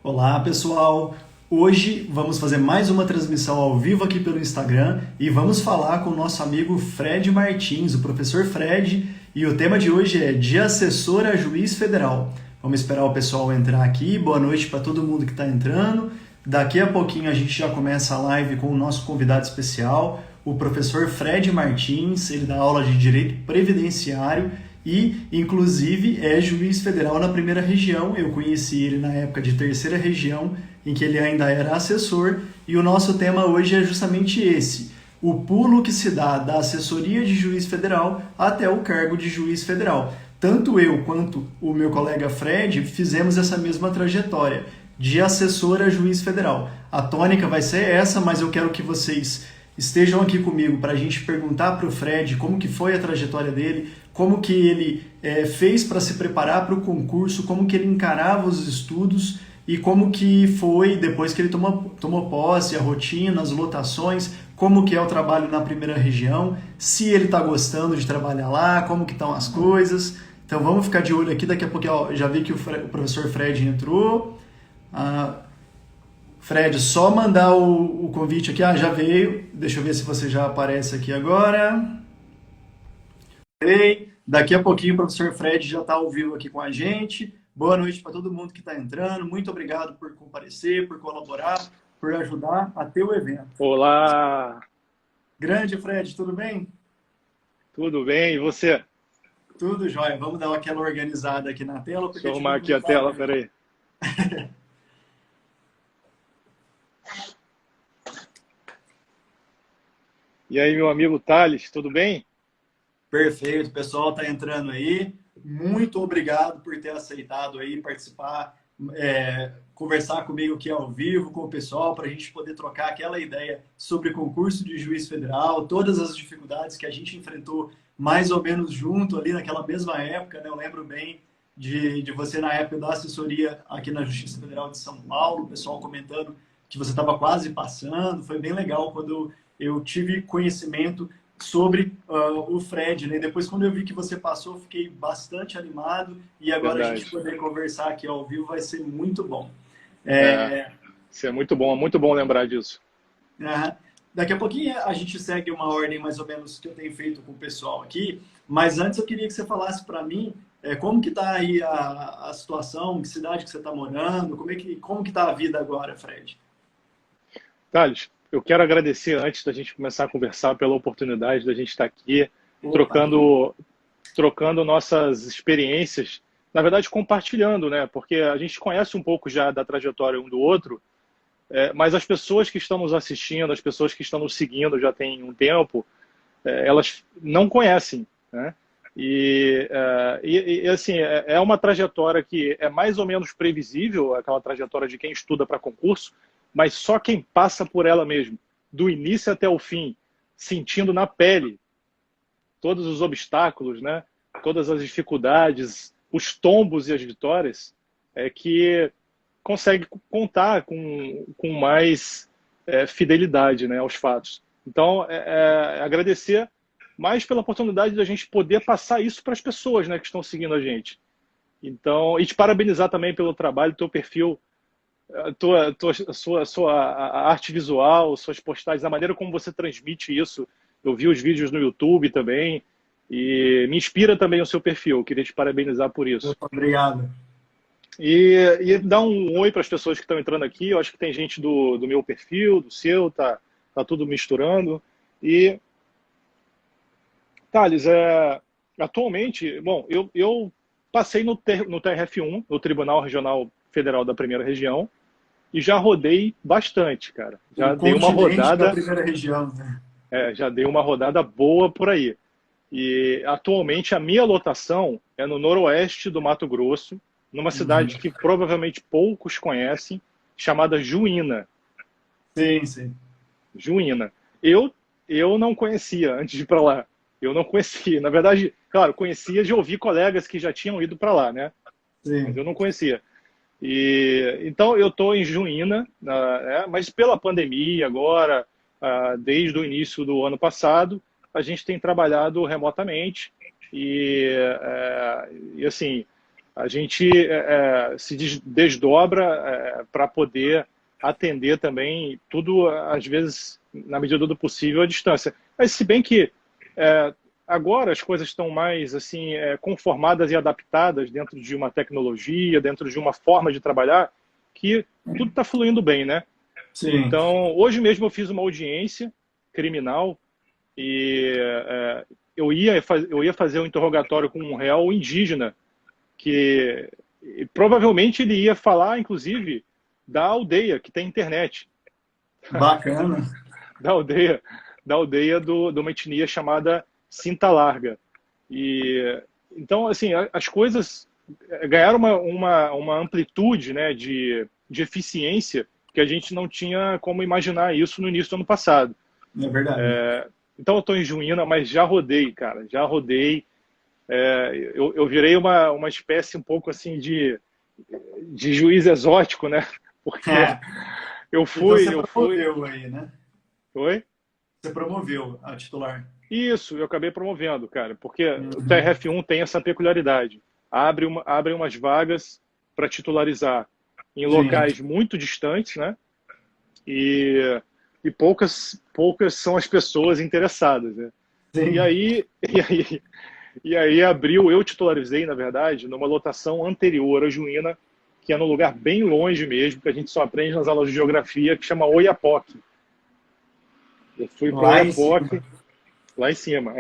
Olá, pessoal! Hoje vamos fazer mais uma transmissão ao vivo aqui pelo Instagram e vamos falar com o nosso amigo Fred Martins, o professor Fred, e o tema de hoje é de assessor a juiz federal. Vamos esperar o pessoal entrar aqui. Boa noite para todo mundo que está entrando. Daqui a pouquinho a gente já começa a live com o nosso convidado especial, o professor Fred Martins. Ele dá aula de Direito Previdenciário e, inclusive, é juiz federal na primeira região. Eu conheci ele na época de terceira região, em que ele ainda era assessor, e o nosso tema hoje é justamente esse: o pulo que se dá da assessoria de juiz federal até o cargo de juiz federal. Tanto eu quanto o meu colega Fred fizemos essa mesma trajetória, de assessor a juiz federal. A tônica vai ser essa, mas eu quero que vocês estejam aqui comigo para a gente perguntar para o Fred como que foi a trajetória dele, como que ele fez para se preparar para o concurso, como que ele encarava os estudos e como que foi depois que ele tomou posse, a rotina, as lotações, como que é o trabalho na primeira região, se ele está gostando de trabalhar lá, como que estão as coisas. Então vamos ficar de olho aqui, daqui a pouco ó, já vi que o professor Fred entrou. Fred, só mandar o convite aqui. Já veio. Deixa eu ver se você já aparece aqui agora. Ei, daqui a pouquinho o professor Fred já está ao vivo aqui com a gente. Boa noite para todo mundo que está entrando. Muito obrigado por comparecer, por colaborar, por ajudar a ter o evento. Olá, Grande Fred, tudo bem? tudo bem? E você? Tudo jóia. Vamos dar aquela organizada aqui na tela, Deixa porque eu arrumar tivemos aqui um a tela, falha. peraí. E aí, meu amigo Thales, tudo bem? Perfeito, o pessoal está entrando aí. Muito obrigado por ter aceitado aí participar, conversar comigo aqui ao vivo com o pessoal, para a gente poder trocar aquela ideia sobre concurso de juiz federal, todas as dificuldades que a gente enfrentou mais ou menos junto ali naquela mesma época, né? Eu lembro bem de você na época da assessoria aqui na Justiça Federal de São Paulo, o pessoal comentando que você estava quase passando. Foi bem legal quando eu tive conhecimento sobre o Fred, né? Depois, quando eu vi que você passou, eu fiquei bastante animado, e agora a gente Verdade. poder conversar aqui ao vivo vai ser muito bom. É, É, isso é muito bom lembrar disso. daqui a pouquinho a gente segue uma ordem mais ou menos que eu tenho feito com o pessoal aqui, mas antes eu queria que você falasse para mim como que está aí a situação, que cidade que você está morando, como que está a vida agora, Fred? Thales, eu quero agradecer, antes da gente começar a conversar, pela oportunidade da gente estar aqui Opa, trocando nossas experiências, na verdade compartilhando, né? Porque a gente conhece um pouco já da trajetória um do outro. Mas as pessoas que estão nos assistindo, as pessoas que estão nos seguindo já tem um tempo, elas não conhecem, né? Assim, é uma trajetória que é mais ou menos previsível, aquela trajetória de quem estuda para concurso, mas só quem passa por ela mesmo, do início até o fim, sentindo na pele todos os obstáculos, né? Todas as dificuldades, os tombos e as vitórias, é que consegue contar com mais fidelidade, né, aos fatos. Então, agradecer mais pela oportunidade da gente poder passar isso para as pessoas, né, que estão seguindo a gente. Então, e te parabenizar também pelo trabalho, teu perfil, sua a arte visual, suas postagens, a maneira como você transmite isso. Eu vi os vídeos no YouTube também e me inspira também o seu perfil. Eu queria te parabenizar por isso. obrigado. E dar um oi para as pessoas que estão entrando aqui. Eu acho que tem gente do meu perfil, do seu, tá tudo misturando. E, Thales, atualmente, bom, eu passei no TRF1, no Tribunal Regional Federal da Primeira Região, e já rodei bastante, cara. O continente da primeira região, né? Já dei uma rodada boa por aí. E atualmente a minha lotação é no noroeste do Mato Grosso, numa Uhum. cidade que provavelmente poucos conhecem, chamada Juína. Sim, sim. Juína. Eu não conhecia antes de ir para lá. Eu não conhecia. Na verdade, claro, conhecia de ouvir colegas que já tinham ido para lá, né? Mas Sim. eu não conhecia. Então eu estou em Juína, mas pela pandemia agora, desde o início do ano passado, a gente tem trabalhado remotamente e assim, a gente se desdobra para poder atender também tudo, às vezes, na medida do possível, à distância. Mas se bem que agora as coisas estão mais assim conformadas e adaptadas dentro de uma tecnologia, dentro de uma forma de trabalhar, que tudo está fluindo bem, né? Sim. Então, hoje mesmo eu fiz uma audiência criminal e eu ia fazer um interrogatório com um réu indígena, que provavelmente ele ia falar, inclusive, da aldeia que tem internet. Bacana. Da aldeia de uma etnia chamada Cinta Larga. E então, assim, as coisas ganharam uma amplitude, né, de eficiência que a gente não tinha como imaginar isso no início do ano passado. É verdade. Então eu estou em Juína, mas já rodei, cara, já rodei. Eu virei uma espécie um pouco assim de juiz exótico, né? Porque eu fui... Então você promoveu aí, né? Oi? Você promoveu a titular. Isso, eu acabei promovendo, cara, porque o TRF1 tem essa peculiaridade. Abre umas vagas para titularizar em locais muito distantes, né? E poucas são as pessoas interessadas, né? Sim. E aí abriu, eu titularizei, na verdade, numa lotação anterior à Juína, que é num lugar bem longe mesmo, que a gente só aprende nas aulas de geografia, que chama Oiapoque. Eu fui para Oiapoque, lá em cima.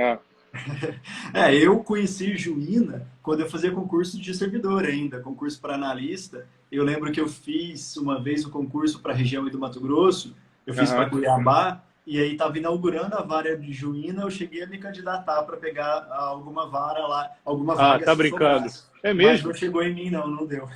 Eu conheci Juína quando eu fazia concurso de servidor ainda, concurso para analista. Eu lembro que eu fiz uma vez o concurso para a região do Mato Grosso, eu fiz para Cuiabá, e aí estava inaugurando a vara de Juína, eu cheguei a me candidatar para pegar alguma vara lá, alguma vaga. Tá brincando. É mesmo? Mas não chegou em mim, não deu.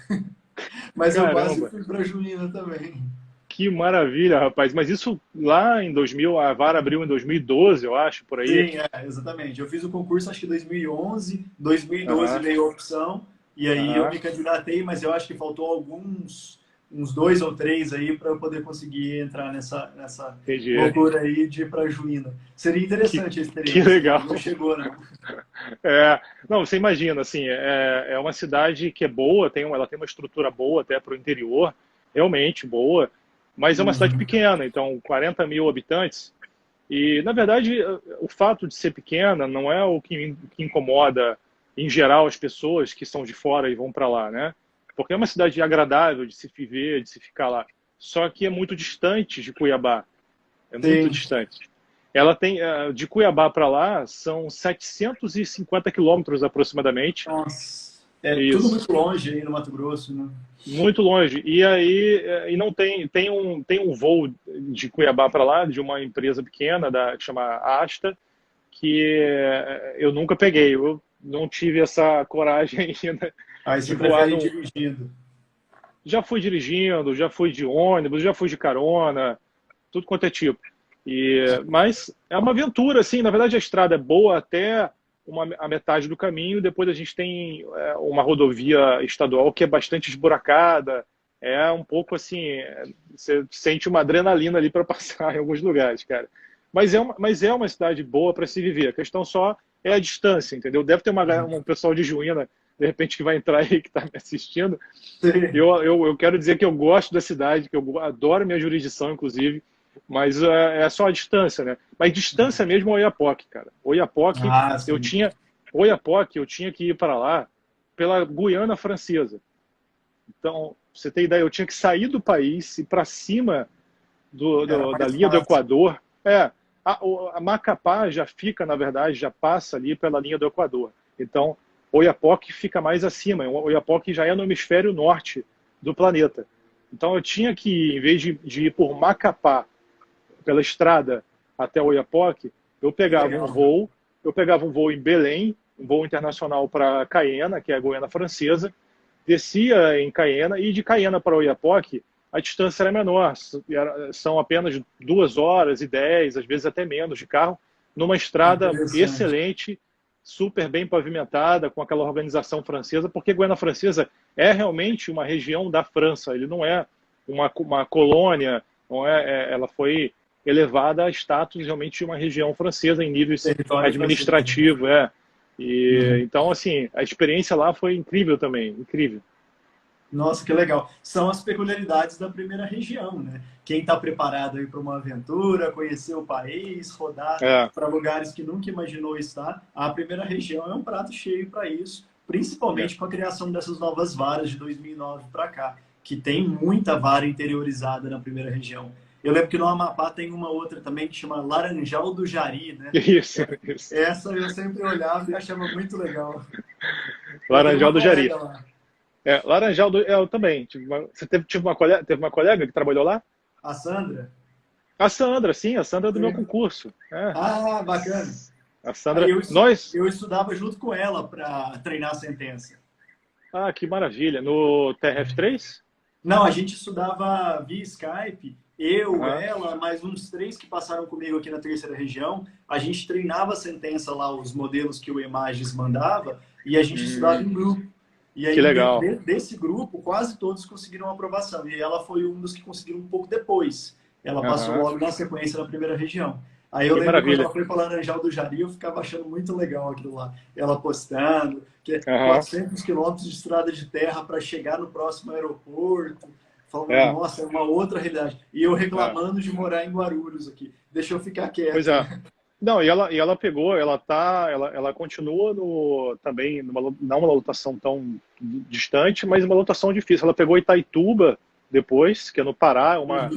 Mas Caramba. eu quase fui para Juína também. Que maravilha, rapaz. Mas isso lá em 2000, a vara abriu em 2012, eu acho, por aí. Sim, exatamente. Eu fiz o concurso acho que em 2011, 2012 veio a opção, e aí eu me candidatei, mas eu acho que faltou uns 2 ou 3 aí para eu poder conseguir entrar nessa loucura aí de ir para Juína. Seria interessante a experiência. Que legal. Não chegou, não. Não, você imagina, assim, é uma cidade que é boa, ela tem uma estrutura boa até para o interior, realmente boa, mas é uma cidade pequena, então 40 mil habitantes. E, na verdade, o fato de ser pequena não é o que incomoda, em geral, as pessoas que são de fora e vão para lá, né? Porque é uma cidade agradável de se viver, de se ficar lá. Só que é muito distante de Cuiabá. É muito distante. Ela tem, de Cuiabá para lá, são 750 quilômetros aproximadamente. Nossa, tudo muito longe aí no Mato Grosso, né? Muito longe. E aí não tem um voo de Cuiabá para lá, de uma empresa pequena, que chama Asta, que eu nunca peguei. Eu não tive essa coragem ainda. Aí você prefere ir dirigindo? Já fui dirigindo, já fui de ônibus, já fui de carona, tudo quanto é tipo. Mas é uma aventura, assim. Na verdade, a estrada é boa até a metade do caminho. Depois a gente tem uma rodovia estadual que é bastante esburacada. É um pouco assim, você sente uma adrenalina ali para passar em alguns lugares, cara. Mas é uma cidade boa para se viver. A questão só é a distância, entendeu? Deve ter um pessoal de Juína, de repente, que vai entrar aí, que está me assistindo. Eu quero dizer que eu gosto da cidade, que eu adoro minha jurisdição, inclusive, mas é só a distância, né? Mas distância mesmo é Oiapoque, cara. Oiapoque, eu tinha que ir para lá pela Guiana Francesa. Então, pra você ter ideia, eu tinha que sair do país e ir para cima da linha do Equador. A Macapá já fica, na verdade, já passa ali pela linha do Equador. Então, Oiapoque fica mais acima. Oiapoque já é no hemisfério norte do planeta. Então, eu tinha que, em vez de ir por Macapá, pela estrada até Oiapoque, eu pegava um voo em Belém, um voo internacional para Caiena, que é a Guiana Francesa, descia em Caiena, e de Caiena para Oiapoque, a distância era menor, são apenas 2 horas e 10, às vezes até menos de carro, numa estrada excelente, super bem pavimentada, com aquela organização francesa, porque Guiana Francesa é realmente uma região da França, ele não é uma colônia, não ela foi elevada a status realmente de uma região francesa em nível administrativo, E então, assim, a experiência lá foi incrível também, incrível. Nossa, que legal. São as peculiaridades da primeira região, né? Quem está preparado aí para uma aventura, conhecer o país, rodar É, para lugares que nunca imaginou estar, a primeira região é um prato cheio para isso, é. principalmente com a criação dessas novas varas de 2009 para cá, que tem muita vara interiorizada na primeira região. Eu lembro que no Amapá tem uma outra também que chama Laranjal do Jari, né? Isso, isso. Essa eu sempre olhava e achava muito legal. Eu tenho Laranjal uma do Jari. colega lá, Laranjal do, eu também. Você teve uma colega que trabalhou lá? a Sandra. A Sandra, sim, a Sandra é do meu concurso. Ah, bacana. A Aí Sandra, nós. eu estudava junto com ela para treinar a sentença. Ah, que maravilha. No TRF3? Não, a gente estudava via Skype, eu, Aham. ela, mais uns três que passaram comigo aqui na terceira região. A gente treinava a sentença lá, os modelos que o Images mandava, e a gente estudava Hum, em grupo. E que aí, legal. desse grupo, quase todos conseguiram aprovação. E ela foi um dos que conseguiram um pouco depois. Ela passou Aham. logo na sequência na primeira região. Aí eu Que lembro quando ela maravilha. foi para Laranjal do Jari, eu ficava achando muito legal aquilo lá. Ela postando, que é Aham. 400 quilômetros de estrada de terra para chegar no próximo aeroporto. Falando, É, nossa, é uma outra realidade. E eu é. reclamando de morar em Guarulhos aqui. Deixa eu ficar Pois quieto, é. né? Não, e ela pegou, ela continua também não uma lotação tão distante, mas uma lotação difícil. Ela pegou Itaituba depois, que é no Pará, uma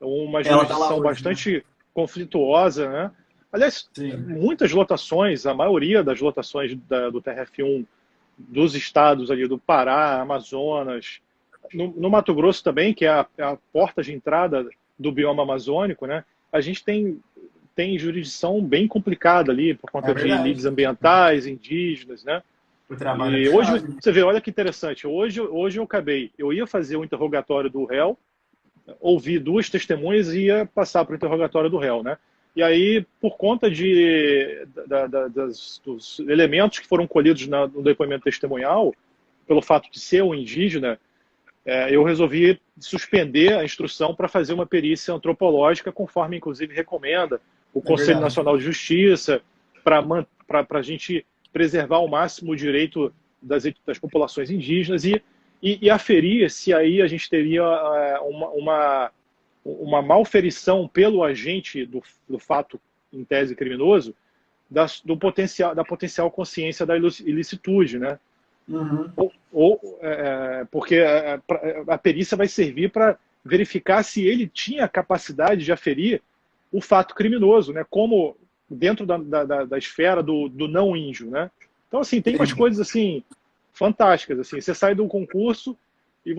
Ela tá lá jurisdição hoje, né? bastante conflituosa, né? Aliás, Sim. muitas lotações, a maioria das lotações do TRF1 dos estados ali do Pará, Amazonas, no Mato Grosso também, que é a porta de entrada do bioma amazônico, né? A gente tem jurisdição bem complicada ali por É conta de verdade. lides ambientais, indígenas, né? O trabalho é E hoje puxado. você vê, olha que interessante. Hoje eu ia fazer o interrogatório do réu, ouvi duas testemunhas e ia passar para o interrogatório do réu, né? E aí, por conta dos elementos que foram colhidos no depoimento testemunhal, pelo fato de ser um indígena, eu resolvi suspender a instrução para fazer uma perícia antropológica, conforme inclusive recomenda o É Conselho verdade. Nacional de Justiça, para a gente preservar ao máximo o direito das populações indígenas e aferir se aí a gente teria uma malferição pelo agente do fato em tese criminoso da potencial consciência da ilicitude, né? Uhum. Porque a perícia vai servir para verificar se ele tinha a capacidade de aferir o fato criminoso, né? Como dentro da esfera do não índio, né? Então, assim, tem umas coisas assim fantásticas, assim. Você sai do concurso e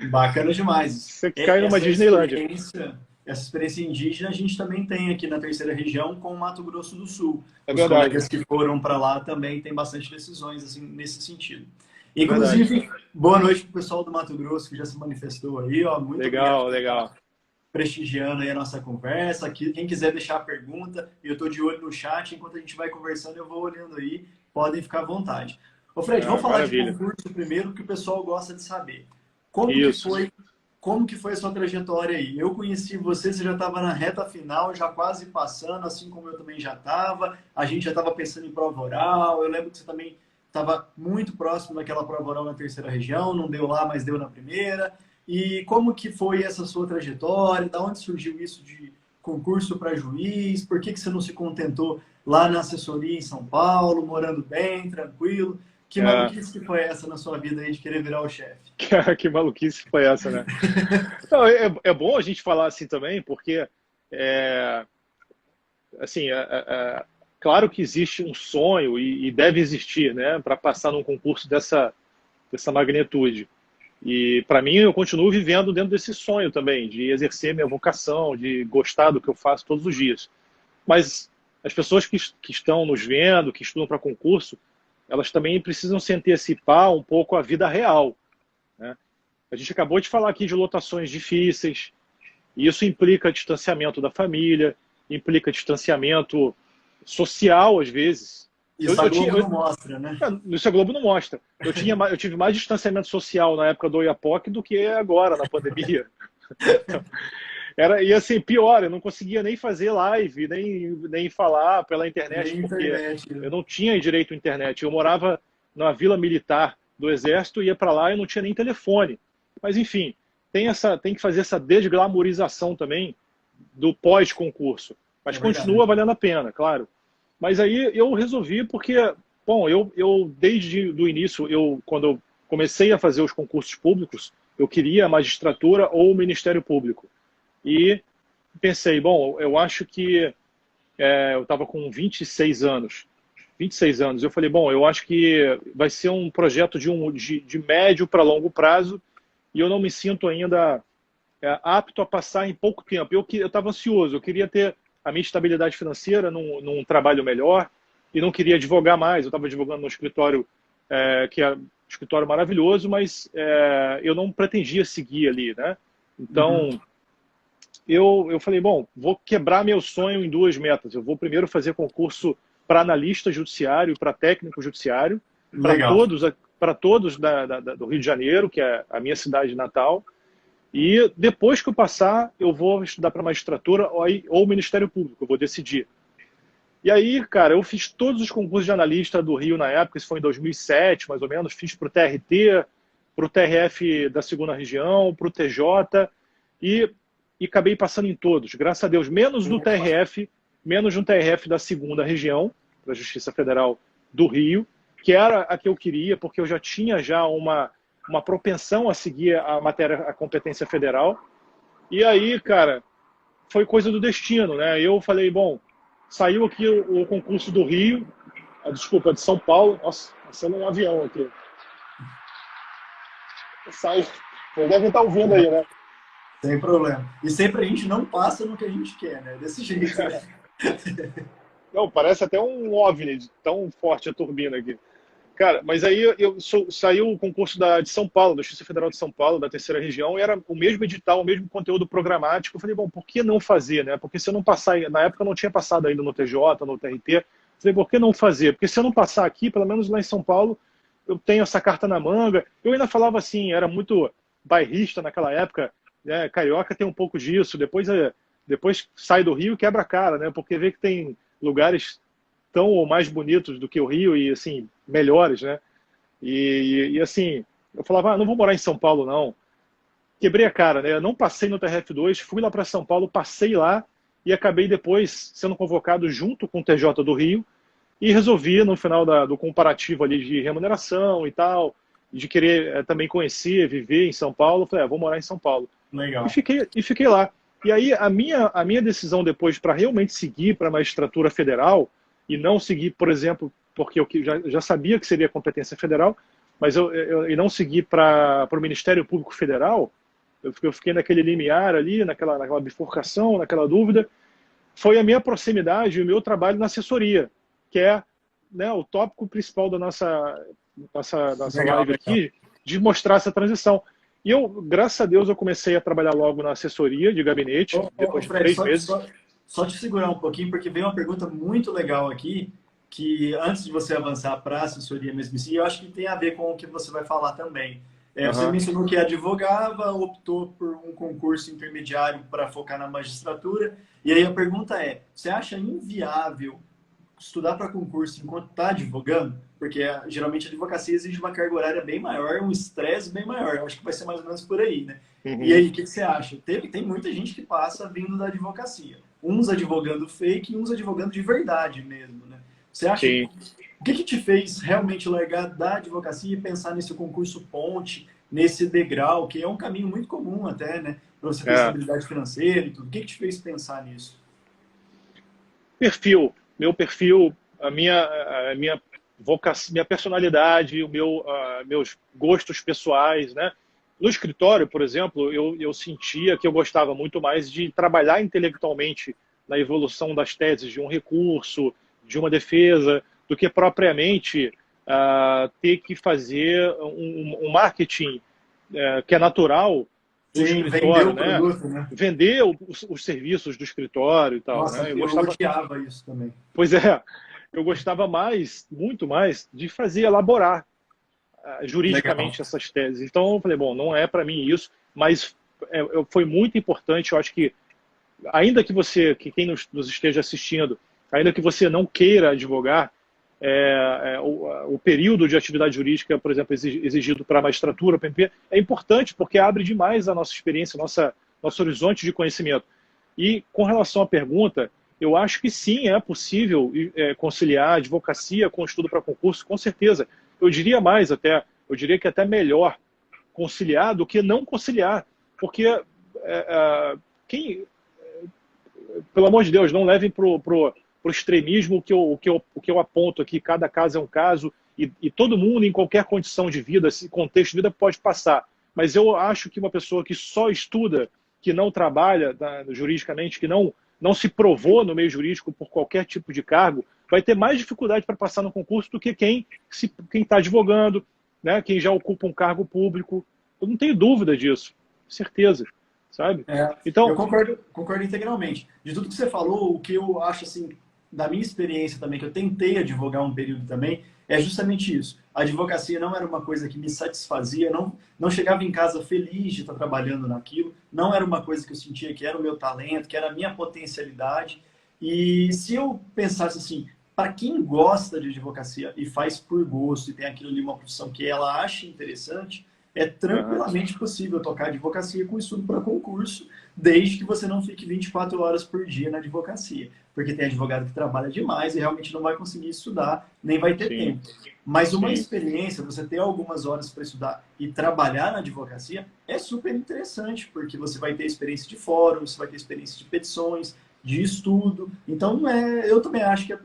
Bacana demais. você cai numa Essa Disneylândia. experiência, essa experiência indígena a gente também tem aqui na terceira região com o Mato Grosso do Sul. É Os verdade, colegas que foram para lá também têm bastante decisões assim, nesse sentido. é verdade. Inclusive, boa noite para o pessoal do Mato Grosso que já se manifestou aí. Ó, muito obrigado Legal, por legal. estar prestigiando aí a nossa conversa. Aqui, quem quiser deixar a pergunta, eu estou de olho no chat. Enquanto a gente vai conversando, eu vou olhando aí. Podem ficar à vontade. Ô Fred, vamos falar de Maravilha. concurso primeiro, que o pessoal gosta de saber. Como que Isso. foi, como que foi a sua trajetória aí? Eu conheci você, você já estava na reta final, já quase passando, assim como eu também já estava. A gente já estava pensando em prova oral. Eu lembro que você também estava muito próximo daquela prova oral na terceira região, não deu lá, mas deu na primeira. E como que foi essa sua trajetória? Da onde surgiu isso de concurso para juiz? Por que que você não se contentou lá na assessoria em São Paulo, morando bem, tranquilo? Que É, maluquice que foi essa na sua vida aí de querer virar o chefe? que maluquice foi essa, né? Não, é bom a gente falar assim também, porque é, assim, claro que existe um sonho e deve existir, né, para passar num concurso dessa magnitude. E para mim, eu continuo vivendo dentro desse sonho também, de exercer minha vocação, de gostar do que eu faço todos os dias. Mas as pessoas que estão nos vendo, que estudam para concurso, elas também precisam se antecipar um pouco à vida real, né? A gente acabou de falar aqui de lotações difíceis, e isso implica distanciamento da família, implica distanciamento social, às vezes. Eu, Isso a eu, tinha, Globo não mostra, né? isso a Globo não mostra. Eu tive mais distanciamento social na época do Oiapoque do que agora, na pandemia. E assim, pior, eu não conseguia nem fazer live, nem falar pela internet, Nem porque internet. eu não tinha direito à internet. Eu morava na vila militar do Exército, ia para lá e não tinha nem telefone. Mas, enfim, tem que fazer essa desglamorização também do pós-concurso. Mas É continua verdade. valendo a pena, claro. Mas aí eu resolvi porque, bom, eu desde o início, quando eu comecei a fazer os concursos públicos, eu queria a magistratura ou o Ministério Público. E pensei, bom, eu acho que eu estava com 26 anos. 26 anos. Eu falei, bom, eu acho que vai ser um projeto de médio para longo prazo e eu não me sinto ainda apto a passar em pouco tempo. Eu estava ansioso, eu queria ter a minha estabilidade financeira num trabalho melhor e não queria advogar mais. Eu estava advogando no escritório, que é um escritório maravilhoso, mas eu não pretendia seguir ali, né? Uhum. Então, eu falei, bom, vou quebrar meu sonho em duas metas. Eu vou primeiro fazer concurso para analista judiciário, para técnico judiciário, Legal. para todos do Rio de Janeiro, que é a minha cidade natal. E depois que eu passar, eu vou estudar para magistratura ou Ministério Público, eu vou decidir. E aí, cara, eu fiz todos os concursos de analista do Rio na época, isso foi em 2007, mais ou menos. Fiz para o TRT, para o TRF da segunda região, para o TJ, e, e acabei passando em todos, graças a Deus, menos no TRF da segunda região, da Justiça Federal do Rio, que era a que eu queria, porque eu já tinha uma propensão a seguir a competência federal. E aí, cara, foi coisa do destino, né? Eu falei, bom, saiu aqui o concurso do Rio, desculpa, de São Paulo. Nossa, passando um avião aqui. Saiu. Vocês devem estar ouvindo aí, né? Sem problema. E sempre a gente não passa no que a gente quer, né? Desse jeito, né? Não, parece até um OVNI, de tão forte a turbina aqui. Cara, mas aí saiu o concurso de São Paulo, da Justiça Federal de São Paulo, da terceira região, e era o mesmo edital, o mesmo conteúdo programático. Eu falei, bom, por que não fazer, né? Porque se eu não passar, na época eu não tinha passado ainda no TJ, no TRT, falei, por que não fazer? Porque se eu não passar aqui, pelo menos lá em São Paulo, eu tenho essa carta na manga. Eu ainda falava assim, era muito bairrista naquela época, né? Carioca tem um pouco disso, depois sai do Rio e quebra a cara, né? Porque vê que tem lugares tão ou mais bonitos do que o Rio e, assim, melhores, né? Assim, eu falava, não vou morar em São Paulo, não. Quebrei a cara, né? Eu não passei no TRF2, fui lá para São Paulo, passei lá e acabei depois sendo convocado junto com o TJ do Rio e resolvi, no final do comparativo ali de remuneração e tal, de querer também conhecer, viver em São Paulo, falei, vou morar em São Paulo. Legal. E fiquei lá. E aí a minha decisão depois para realmente seguir para a magistratura federal e não seguir, por exemplo, porque eu já sabia que seria competência federal, mas e não seguir para o Ministério Público Federal, eu fiquei naquele limiar ali, naquela bifurcação, naquela dúvida, foi a minha proximidade e o meu trabalho na assessoria, que é, né, o tópico principal da nossa Legal, live legal. aqui, de mostrar essa transição. E eu, graças a Deus, eu comecei a trabalhar logo na assessoria de gabinete, depois de Fred, 3 meses. só te segurar um pouquinho, porque veio uma pergunta muito legal aqui, que antes de você avançar para a assessoria mesmo assim, eu acho que tem a ver com o que você vai falar também. Você Uhum. mencionou que advogava, optou por um concurso intermediário para focar na magistratura, e aí a pergunta é, você acha inviável estudar para concurso enquanto está advogando? Porque geralmente a advocacia exige uma carga horária bem maior, um estresse bem maior. Eu acho que vai ser mais ou menos por aí, né? E Uhum. aí, o que você acha? Tem muita gente que passa vindo da advocacia. Uns advogando fake e uns advogando de verdade mesmo, né? Você acha... Sim. O que te fez realmente largar da advocacia e pensar nesse concurso ponte, nesse degrau, que é um caminho muito comum até, né? Para você ter É. estabilidade financeira e tudo. O que te fez pensar nisso? Meu perfil, a minha vocação, minha personalidade, meus gostos pessoais, né? No escritório, por exemplo, eu sentia que eu gostava muito mais de trabalhar intelectualmente na evolução das teses de um recurso, de uma defesa, do que propriamente ter que fazer um marketing que é natural do Sim, vender escritório, o né? produto, né? Vender os serviços do escritório e tal, Nossa, né? Eu eu gostava, odiava isso também. pois é, eu gostava muito mais de fazer elaborar Legal. juridicamente essas teses. Então eu falei, bom, não é para mim isso, mas foi muito importante, eu acho que ainda que que quem nos esteja assistindo, ainda que você não queira advogar, o período de atividade jurídica, por exemplo, exigido para a magistratura, PMP, é importante porque abre demais a nossa experiência, nosso horizonte de conhecimento. E com relação à pergunta, eu acho que sim, é possível conciliar a advocacia com o estudo para concurso, com certeza. Eu diria mais até, eu diria que até melhor conciliar do que não conciliar, porque quem, pelo amor de Deus, não levem pro extremismo o que eu aponto aqui, cada caso é um caso, e todo mundo, em qualquer condição de vida, contexto de vida, pode passar. Mas eu acho que uma pessoa que só estuda, que não trabalha juridicamente, que não se provou no meio jurídico por qualquer tipo de cargo, vai ter mais dificuldade para passar no concurso do que quem está advogando, né, quem já ocupa um cargo público. Eu não tenho dúvida disso, certeza, sabe? Então, eu concordo integralmente. De tudo que você falou, o que eu acho, assim, da minha experiência também, que eu tentei advogar um período também, é justamente isso. A advocacia não era uma coisa que me satisfazia, não chegava em casa feliz de estar trabalhando naquilo, não era uma coisa que eu sentia que era o meu talento, que era a minha potencialidade. E se eu pensasse assim, para quem gosta de advocacia e faz por gosto e tem aquilo ali, uma profissão que ela acha interessante, é tranquilamente possível tocar advocacia com estudo para concurso, desde que você não fique 24 horas por dia na advocacia. Porque tem advogado que trabalha demais e realmente não vai conseguir estudar, nem vai ter tempo. Mas uma experiência, você ter algumas horas para estudar e trabalhar na advocacia, é super interessante, porque você vai ter experiência de fórum, você vai ter experiência de petições, de estudo. Então, eu também acho que é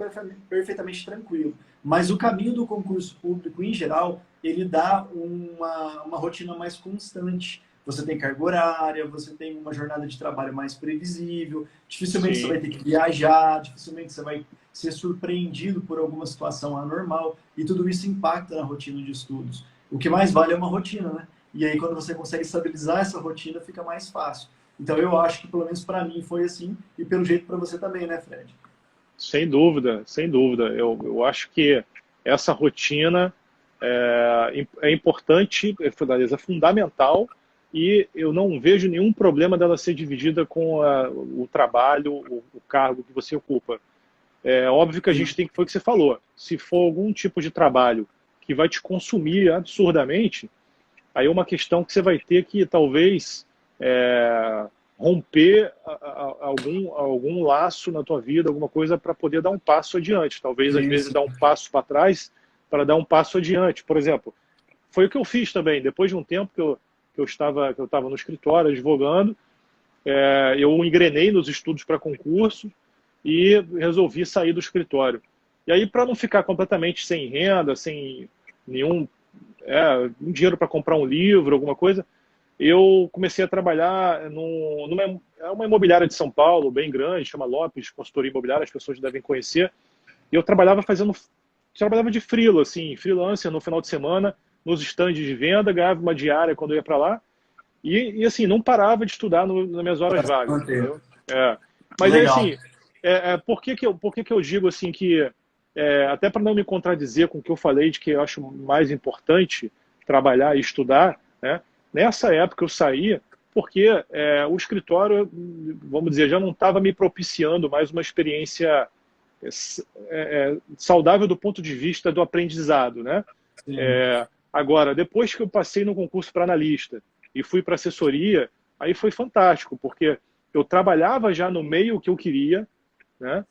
perfeitamente tranquilo. Mas o caminho do concurso público, em geral, ele dá uma rotina mais constante. Você tem carga horária, você tem uma jornada de trabalho mais previsível, dificilmente você vai ter que viajar, dificilmente você vai ser surpreendido por alguma situação anormal, e tudo isso impacta na rotina de estudos. O que mais vale é uma rotina, né? E aí, quando você consegue estabilizar essa rotina, fica mais fácil. Então, eu acho que, pelo menos para mim, foi assim, e pelo jeito para você também, né, Fred? sem dúvida, sem dúvida. Eu acho que essa rotina é importante, é fundamental, e eu não vejo nenhum problema dela ser dividida com o trabalho, o cargo que você ocupa. É óbvio que a gente tem que, foi o que você falou, se for algum tipo de trabalho que vai te consumir absurdamente, aí é uma questão que você vai ter que, talvez, romper algum laço na tua vida, alguma coisa para poder dar um passo adiante. Talvez, às vezes, dar um passo para trás para dar um passo adiante. Por exemplo, foi o que eu fiz também. Depois de um tempo que eu estava no escritório advogando, eu engrenei nos estudos para concurso e resolvi sair do escritório. E aí, para não ficar completamente sem renda, sem nenhum dinheiro para comprar um livro, alguma coisa, eu comecei a trabalhar uma imobiliária de São Paulo, bem grande, chama Lopes Consultoria Imobiliária, as pessoas devem conhecer. E eu trabalhava de freela, assim, freelancer no final de semana, nos estandes de venda, ganhava uma diária quando eu ia para lá. E assim, não parava de estudar nas minhas horas vagas, entendeu? Mas Legal. assim, por que que eu digo assim que, até para não me contradizer com o que eu falei de que eu acho mais importante trabalhar e estudar, né? Nessa época eu saí porque o escritório, vamos dizer, já não estava me propiciando mais uma experiência saudável do ponto de vista do aprendizado, né? Agora, depois que eu passei no concurso para analista e fui para assessoria, aí foi fantástico, porque eu trabalhava já no meio que eu queria, né?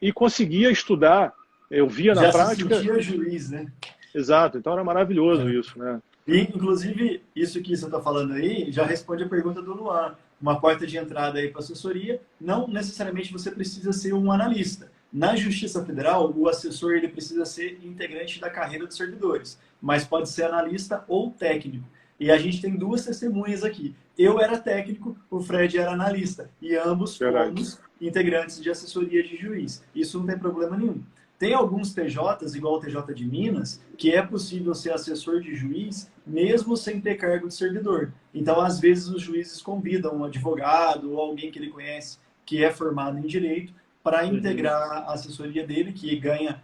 E conseguia estudar, eu via na prática. Já se sentia juiz, né? Exato, então era maravilhoso isso, né? E, inclusive, isso que você está falando aí já responde a pergunta do Luan. Uma porta de entrada aí para assessoria, não necessariamente você precisa ser um analista. Na Justiça Federal, o assessor ele precisa ser integrante da carreira dos servidores, mas pode ser analista ou técnico. E a gente tem duas testemunhas aqui. Eu era técnico, o Fred era analista, e ambos fomos integrantes de assessoria de juiz. Isso não tem problema nenhum. Tem alguns TJs, igual o TJ de Minas, que é possível ser assessor de juiz mesmo sem ter cargo de servidor. Então, às vezes, os juízes convidam um advogado ou alguém que ele conhece que é formado em direito para integrar a assessoria dele, que ganha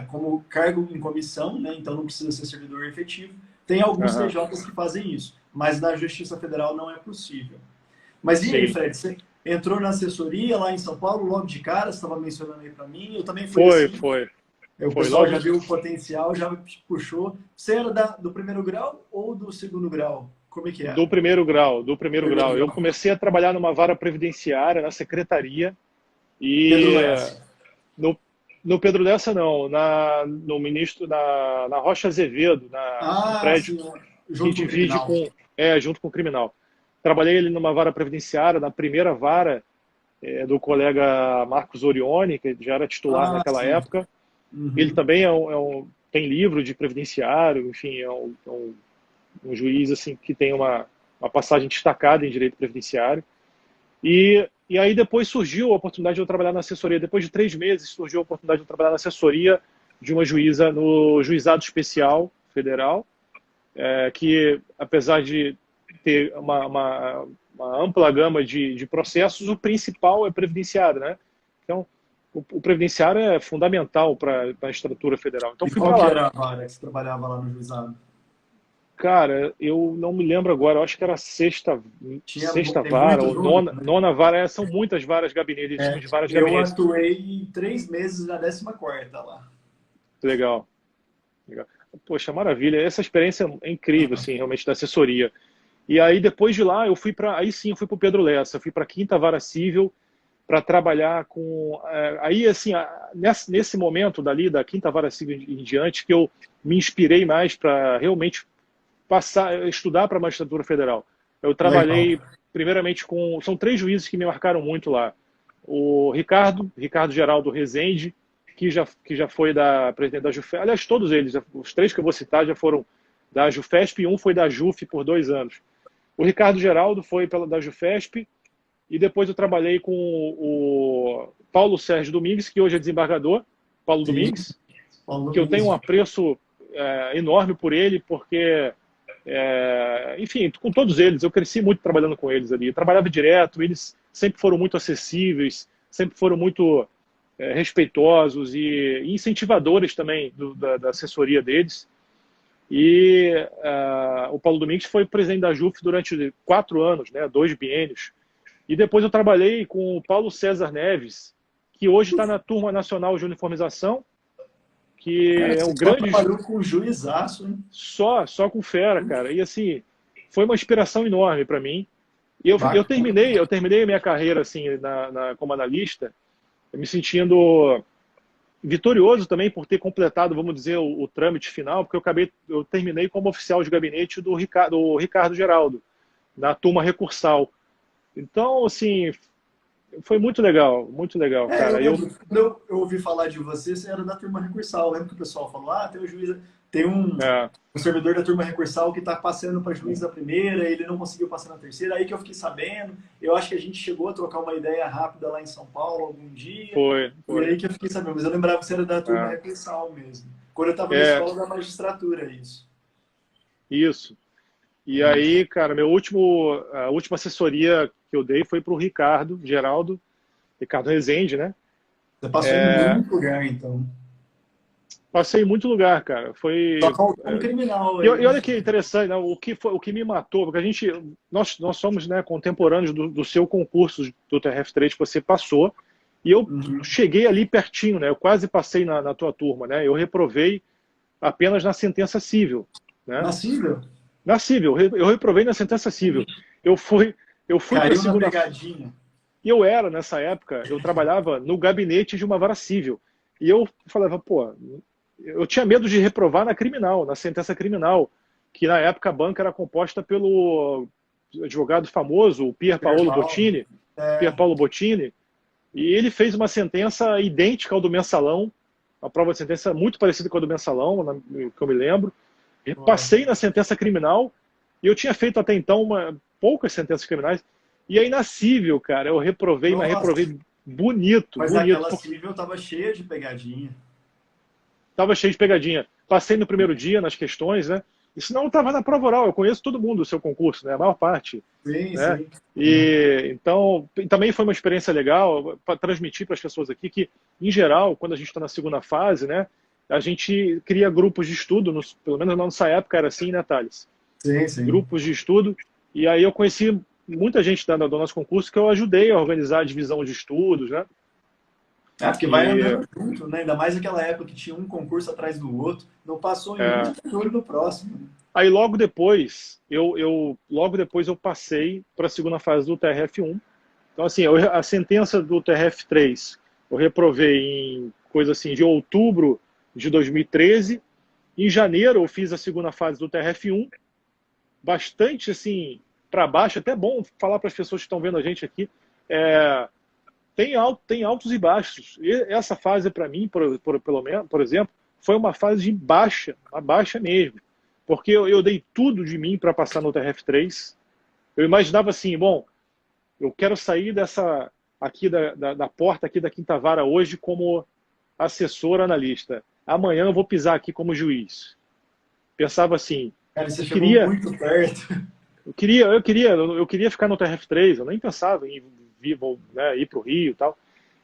como cargo em comissão, né? Então não precisa ser servidor efetivo. Tem alguns TJs que fazem isso, mas na Justiça Federal não é possível. Mas e aí, Fred, entrou na assessoria lá em São Paulo, logo de cara, você estava mencionando aí para mim, eu também fui Foi, assim. foi. O Foi pessoal logo. já viu o potencial, já puxou. Você era do primeiro grau ou do segundo grau? Como é que Do era? primeiro grau, do primeiro Primeiro grau. Eu grau. comecei a trabalhar numa vara previdenciária, na secretaria, Pedro e Lessa. no, no Pedro Lessa não, no ministro, na Rocha Azevedo, no Ah, prédio sim, que junto com o divide criminal. junto com o criminal. Trabalhei ali numa vara previdenciária, na primeira vara do colega Marcos Orione, que já era titular Ah, naquela sim. época. Ele Uhum. também tem livro de previdenciário, enfim, um juiz assim que tem uma passagem destacada em direito previdenciário. E aí depois surgiu a oportunidade de eu trabalhar na assessoria. Depois de 3 meses surgiu a oportunidade de eu trabalhar na assessoria de uma juíza no Juizado Especial Federal, que apesar de ter uma ampla gama de processos, o principal é previdenciário, né? Então, o previdenciário é fundamental para a estrutura federal. Então E fui qual para que lá. era a vara que você trabalhava lá no juizado? Cara, eu não me lembro agora, eu acho que era a sexta Tem vara muitos ou números, nona, né? nona vara, são muitas varas gabinetes, eles chamam É, de varas eu gabinetes. atuei 3 meses na 14ª lá. Legal, legal. Poxa, maravilha, essa experiência é incrível, assim, realmente, da assessoria. E aí, depois de lá, aí sim, eu fui para o Pedro Lessa, eu fui para a Quinta Vara Civil para trabalhar com... aí, assim, nesse momento dali, da Quinta Vara Civil em diante, que eu me inspirei mais para realmente estudar para a magistratura federal. Eu Legal. trabalhei primeiramente são 3 juízes que me marcaram muito lá. O Ricardo Geraldo Rezende, que já foi presidente da JUFESP. Aliás, todos eles, os 3 que eu vou citar já foram da JUFESP e um foi da JUF por 2 anos. O Ricardo Geraldo foi da JUFESP e depois eu trabalhei com o Paulo Sérgio Domingues, que hoje é desembargador, Paulo Sim, Domingues, Paulo que eu tenho um Domingues. apreço enorme por ele, porque enfim, com todos eles, eu cresci muito trabalhando com eles ali. Eu trabalhava direto, eles sempre foram muito acessíveis, sempre foram muito respeitosos e incentivadores também da assessoria deles. E o Paulo Domingues foi presidente da JUF durante 4 anos, né, 2 biênios. E depois eu trabalhei com o Paulo César Neves, que hoje está na Turma Nacional de Uniformização, Cara, que é você um só grande trabalhou com juizaço, hein? só com fera, cara. E assim, foi uma inspiração enorme para mim. E eu Bacana. terminei a minha carreira assim como analista, me sentindo vitorioso também por ter completado, vamos dizer, o trâmite final, porque eu terminei como oficial de gabinete do Ricardo Geraldo, na turma recursal. Então, assim, foi muito legal, Eu cara. lembro, quando eu ouvi falar de você, você era da turma recursal. Eu lembro que o pessoal falou: tem o juiz, tem É, um servidor da turma recursal que está passando para juiz da primeira, ele não conseguiu passar na terceira. Aí que eu fiquei sabendo. Eu acho que a gente chegou a trocar uma ideia rápida lá em São Paulo algum dia. E foi. aí que eu fiquei sabendo. Mas eu lembrava que você era da turma É, recursal mesmo. Quando eu estava na é, escola da magistratura, isso. isso. E Hum. aí, cara, a última assessoria que eu dei foi para o Ricardo Rezende, né? Você passou em muito lugar, então. Passei em muito lugar, cara. Só faltou um criminal E, aí, e né? olha que interessante, né? O que me matou, porque nós somos, né, contemporâneos do seu concurso do TRF3 que você passou, e eu Uhum. cheguei ali pertinho, né? Eu quase passei na tua turma, né? Eu reprovei apenas na sentença civil, né? Nascível. Na civil, eu reprovei na sentença civil. Eu fui, eu fui para a Caiu na segunda. pegadinha. E nessa época, eu trabalhava no gabinete de uma vara civil. E eu falava, pô, eu tinha medo de reprovar na criminal, na sentença criminal, que na época a banca era composta pelo advogado famoso, o Perval. Pier É, Paolo Bottini, e ele fez uma sentença idêntica ao do mensalão, uma prova de sentença muito parecida com a do mensalão, que eu me lembro. E ó. passei na sentença criminal, e eu tinha feito até então poucas sentenças criminais, e aí na civil, cara, eu reprovei, mas Nossa, reprovei bonito, mas bonito, aquela porque civil tava cheia de pegadinha. estava cheio de pegadinha. Passei no primeiro dia nas questões, né? Isso não estava na prova oral. Eu conheço todo mundo do seu concurso, né? A maior parte, Sim, né? sim. E então também foi uma experiência legal para transmitir para as pessoas aqui que, em geral, quando a gente está na segunda fase, né? A gente cria grupos de estudo, pelo menos na nossa época era assim, né, Thales? Sim, sim. Grupos de estudo. E aí eu conheci muita gente do nosso concurso que eu ajudei a organizar a divisão de estudos, né? Porque vai andando junto, né? Ainda mais naquela época que tinha um concurso atrás do outro, não passou em um, já tá de olho no próximo. Aí logo depois, logo depois eu passei para a segunda fase do TRF1. Então, assim, a sentença do TRF3 eu reprovei em coisa assim de outubro de 2013. Em janeiro eu fiz a segunda fase do TRF1, bastante assim para baixo. Até bom falar para as pessoas que estão vendo a gente aqui. Tem altos e baixos. E essa fase para mim, por exemplo, foi uma fase de baixa, a baixa mesmo. Porque eu dei tudo de mim para passar no TRF3. Eu imaginava assim, bom, eu quero sair aqui da porta aqui da Quinta Vara hoje como assessor analista. Amanhã eu vou pisar aqui como juiz. Pensava assim, Cara, você chegou muito perto. Eu queria ficar no TRF3, eu nem pensava em né, ir para o Rio e tal.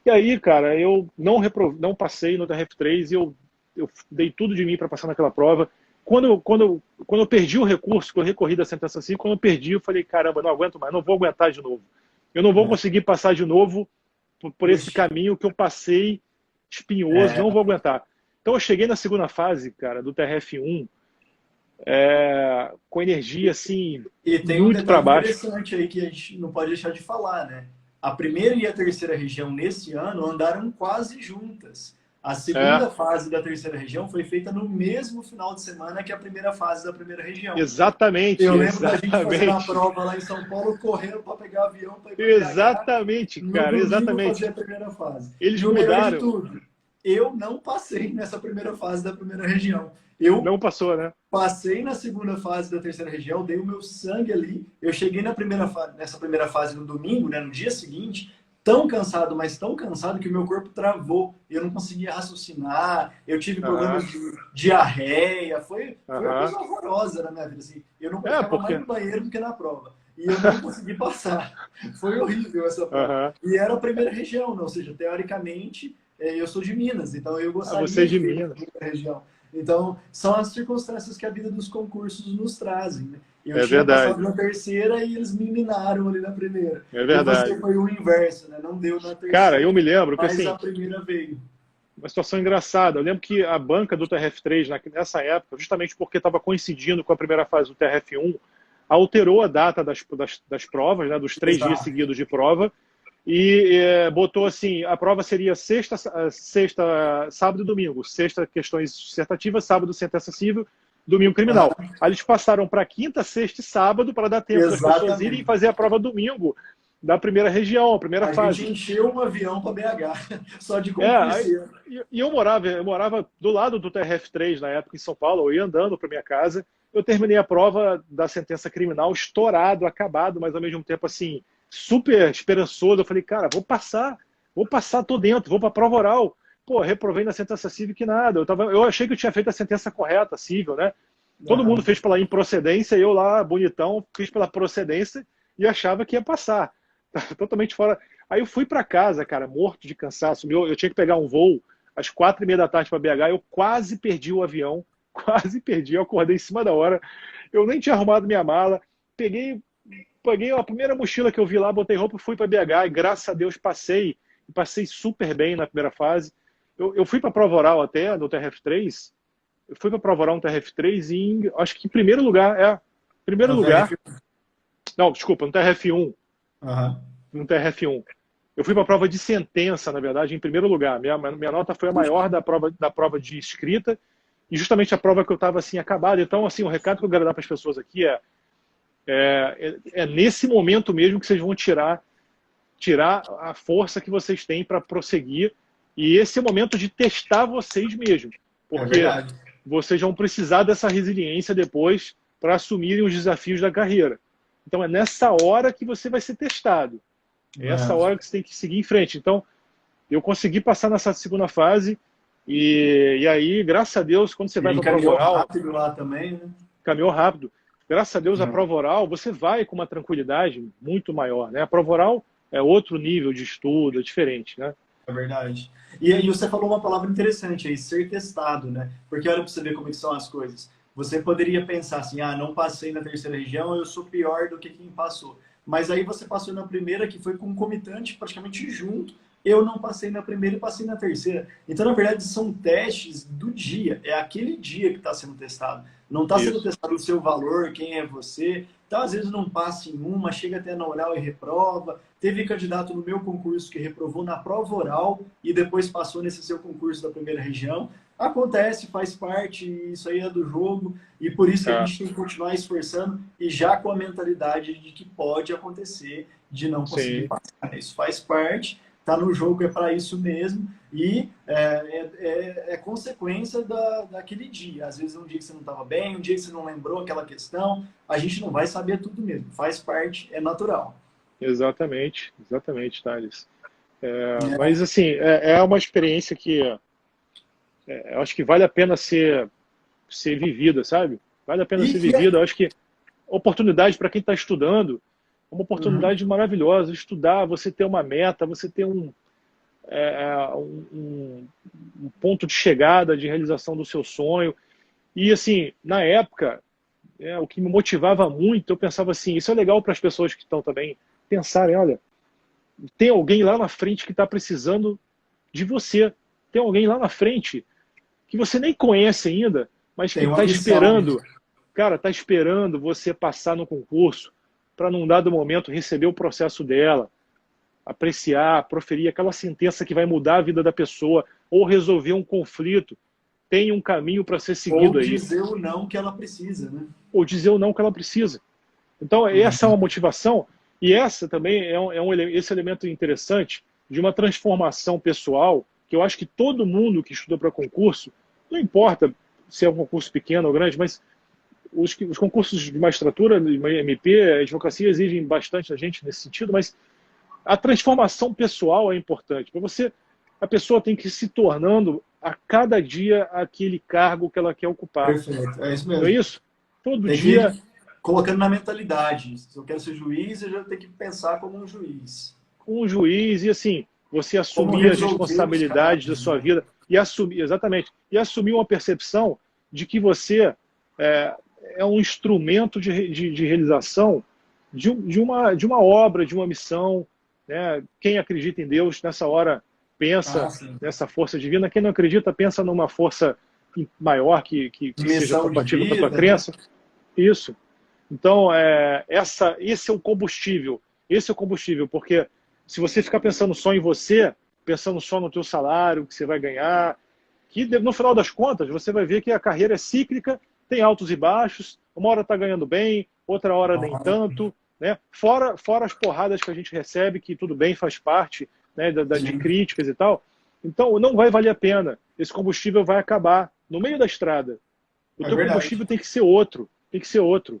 E aí, cara, eu não passei no TRF3 e eu dei tudo de mim para passar naquela prova. Quando eu perdi o recurso, que eu recorri da sentença civil, quando eu perdi, eu falei, caramba, não aguento mais, não vou aguentar de novo. Eu não vou conseguir passar de novo por esse caminho que eu passei espinhoso, não vou aguentar. Então eu cheguei na segunda fase, cara, do TRF1, com energia assim, e tem muito para baixo. Interessante aí que a gente não pode deixar de falar, né? A primeira e a terceira região nesse ano andaram quase juntas. A segunda fase da terceira região foi feita no mesmo final de semana que a primeira fase da primeira região. Exatamente. Eu lembro da gente fazendo a prova lá em São Paulo, correndo para pegar avião para ir para Exatamente, cara, exatamente. Fazer a primeira fase. Eles mudaram. De tudo, eu não passei nessa primeira fase da primeira região. Não passou, né? Passei na segunda fase da terceira região, dei o meu sangue ali. Eu cheguei nessa primeira fase no domingo, né, no dia seguinte, tão cansado, mas tão cansado que o meu corpo travou. Eu não conseguia raciocinar, eu tive problemas de diarreia. Foi uma coisa horrorosa na minha vida. Assim. Eu não ficava mais no banheiro do que na prova. E eu não consegui passar. Foi horrível essa prova. E era a primeira região, né? Ou seja, teoricamente, eu sou de Minas, então eu gostaria de Minas. Da primeira região. Então, são as circunstâncias que a vida dos concursos nos trazem, né? Eu tinha passado na terceira e eles me minaram ali na primeira. É verdade. E você foi o inverso, né? Não deu na terceira. Cara, eu me lembro que assim, a primeira veio. Uma situação engraçada. Eu lembro que a banca do TRF3, nessa época, justamente porque estava coincidindo com a primeira fase do TRF1, alterou a data das provas, né, dos 3 dias seguidos de prova, e botou assim, a prova seria sexta, sábado e domingo. Sexta, questões dissertativas, sábado, sentença civil, domingo, criminal. Aí eles passaram para quinta, sexta e sábado para dar tempo das pessoas irem fazer a prova domingo da primeira região, a primeira fase. A gente encheu um avião para BH, só de concurseiro. E eu morava do lado do TRF3 na época, em São Paulo, eu ia andando para minha casa, eu terminei a prova da sentença criminal estourado, acabado, mas ao mesmo tempo assim, super esperançoso. Eu falei, cara, vou passar, tô dentro, vou para a prova oral. Pô, reprovei na sentença civil que nada. Eu achei que eu tinha feito a sentença correta, civil, né? Todo mundo fez pela improcedência, eu lá, bonitão, fiz pela procedência e achava que ia passar. Totalmente fora. Aí eu fui para casa, cara, morto de cansaço. Eu tinha que pegar um voo às 4h30 da tarde para BH, eu quase perdi o avião, eu acordei em cima da hora, eu nem tinha arrumado minha mala, peguei a primeira mochila que eu vi lá, botei roupa e fui para BH, e graças a Deus passei super bem na primeira fase. Eu fui para a prova oral até, no TRF3, eu fui para a prova oral no TRF3 e acho que em primeiro lugar, não, desculpa, no TRF1. No TRF1. Eu fui para a prova de sentença, na verdade, em primeiro lugar. Minha nota foi a maior da prova de escrita, e justamente a prova que eu estava assim, acabada. Então, assim, o recado que eu quero dar para as pessoas aqui é nesse momento mesmo que vocês vão tirar a força que vocês têm para prosseguir, e esse é o momento de testar vocês mesmos, porque vocês vão precisar dessa resiliência depois para assumirem os desafios da carreira. Então é nessa hora que você vai ser testado. É essa hora que você tem que seguir em frente. Então, eu consegui passar nessa segunda fase e aí, graças a Deus, quando você vai para a prova oral... Caminhou rápido lá também, né? Caminhou rápido. Graças a Deus, a prova oral, você vai com uma tranquilidade muito maior, né? A prova oral é outro nível de estudo, é diferente, né? É verdade. E aí você falou uma palavra interessante aí, ser testado, né? Porque olha para você ver como é que são as coisas. Você poderia pensar assim, não passei na terceira região, eu sou pior do que quem passou. mas aí você passou na primeira, que foi concomitante, praticamente junto. Eu não passei na primeira e passei na terceira. Então, na verdade, são testes do dia. É aquele dia que está sendo testado. Não está sendo Isso. testado o seu valor, quem é você. Então, às vezes, não passa em uma, chega até na oral e reprova. Teve candidato no meu concurso que reprovou na prova oral e depois passou nesse seu concurso da primeira região. Acontece, faz parte, isso aí é do jogo. E por isso que a É, gente tem que continuar esforçando e já com a mentalidade de que pode acontecer de não conseguir sim. passar. Isso faz parte. Tá no jogo, é para isso mesmo, e é consequência daquele dia. Às vezes, um dia que você não estava bem, um dia que você não lembrou aquela questão, a gente não vai saber tudo mesmo, faz parte, é natural. Exatamente, Thales. É. Mas, assim, é uma experiência que eu acho que vale a pena ser vivida, sabe? Vale a pena E ser que é. vivida. Eu acho que oportunidade para quem está estudando, é uma Uhum. oportunidade maravilhosa. Estudar, você ter uma meta, você ter um ponto de chegada, de realização do seu sonho. E, assim, na época, o que me motivava muito, eu pensava assim, isso é legal para as pessoas que estão também pensarem, olha, tem alguém lá na frente que está precisando de você. Tem alguém lá na frente que você nem conhece ainda, mas que Tem uma está missão, né? esperando, cara, está esperando você passar no concurso para, num dado momento, receber o processo dela, apreciar, proferir aquela sentença que vai mudar a vida da pessoa ou resolver um conflito. Tem um caminho para ser Ou seguido aí. dizer o não que ela precisa, né? Ou dizer o não que ela precisa. Então, essa é uma Uhum. motivação, e essa também esse elemento interessante de uma transformação pessoal, que eu acho que todo mundo que estuda para concurso, não importa se é um concurso pequeno ou grande, mas os concursos de magistratura, MP, a advocacia exigem bastante a gente nesse sentido, mas a transformação pessoal é importante. Para você, a pessoa tem que ir se tornando a cada dia aquele cargo que ela quer ocupar. Perfeito, é isso Não é mesmo. isso? Todo Tem que dia. ir colocando na mentalidade. Se eu quero ser juiz, eu já tenho que pensar como um juiz. Um juiz e assim, você Como assumir as resolver os responsabilidades da casos, sua né? vida e assumir, exatamente, e assumir uma percepção de que você é, é um instrumento de realização de uma obra, de uma missão, né? Quem acredita em Deus nessa hora Ah, pensa sim. nessa força divina, quem não acredita pensa numa força maior que seja Missão de compatível com a tua vida, né? crença. Isso. Então, esse é o combustível. Esse é o combustível, porque se você ficar pensando só em você, pensando só no teu salário, que você vai ganhar, que no final das contas você vai ver que a carreira é cíclica, tem altos e baixos, uma hora está ganhando bem, outra hora nem tanto, né? Fora as porradas que a gente recebe, que tudo bem, faz parte, né, de Sim, críticas e tal. Então, não vai valer a pena. Esse combustível vai acabar no meio da estrada. O é teu verdade. combustível tem que ser outro, tem que ser outro.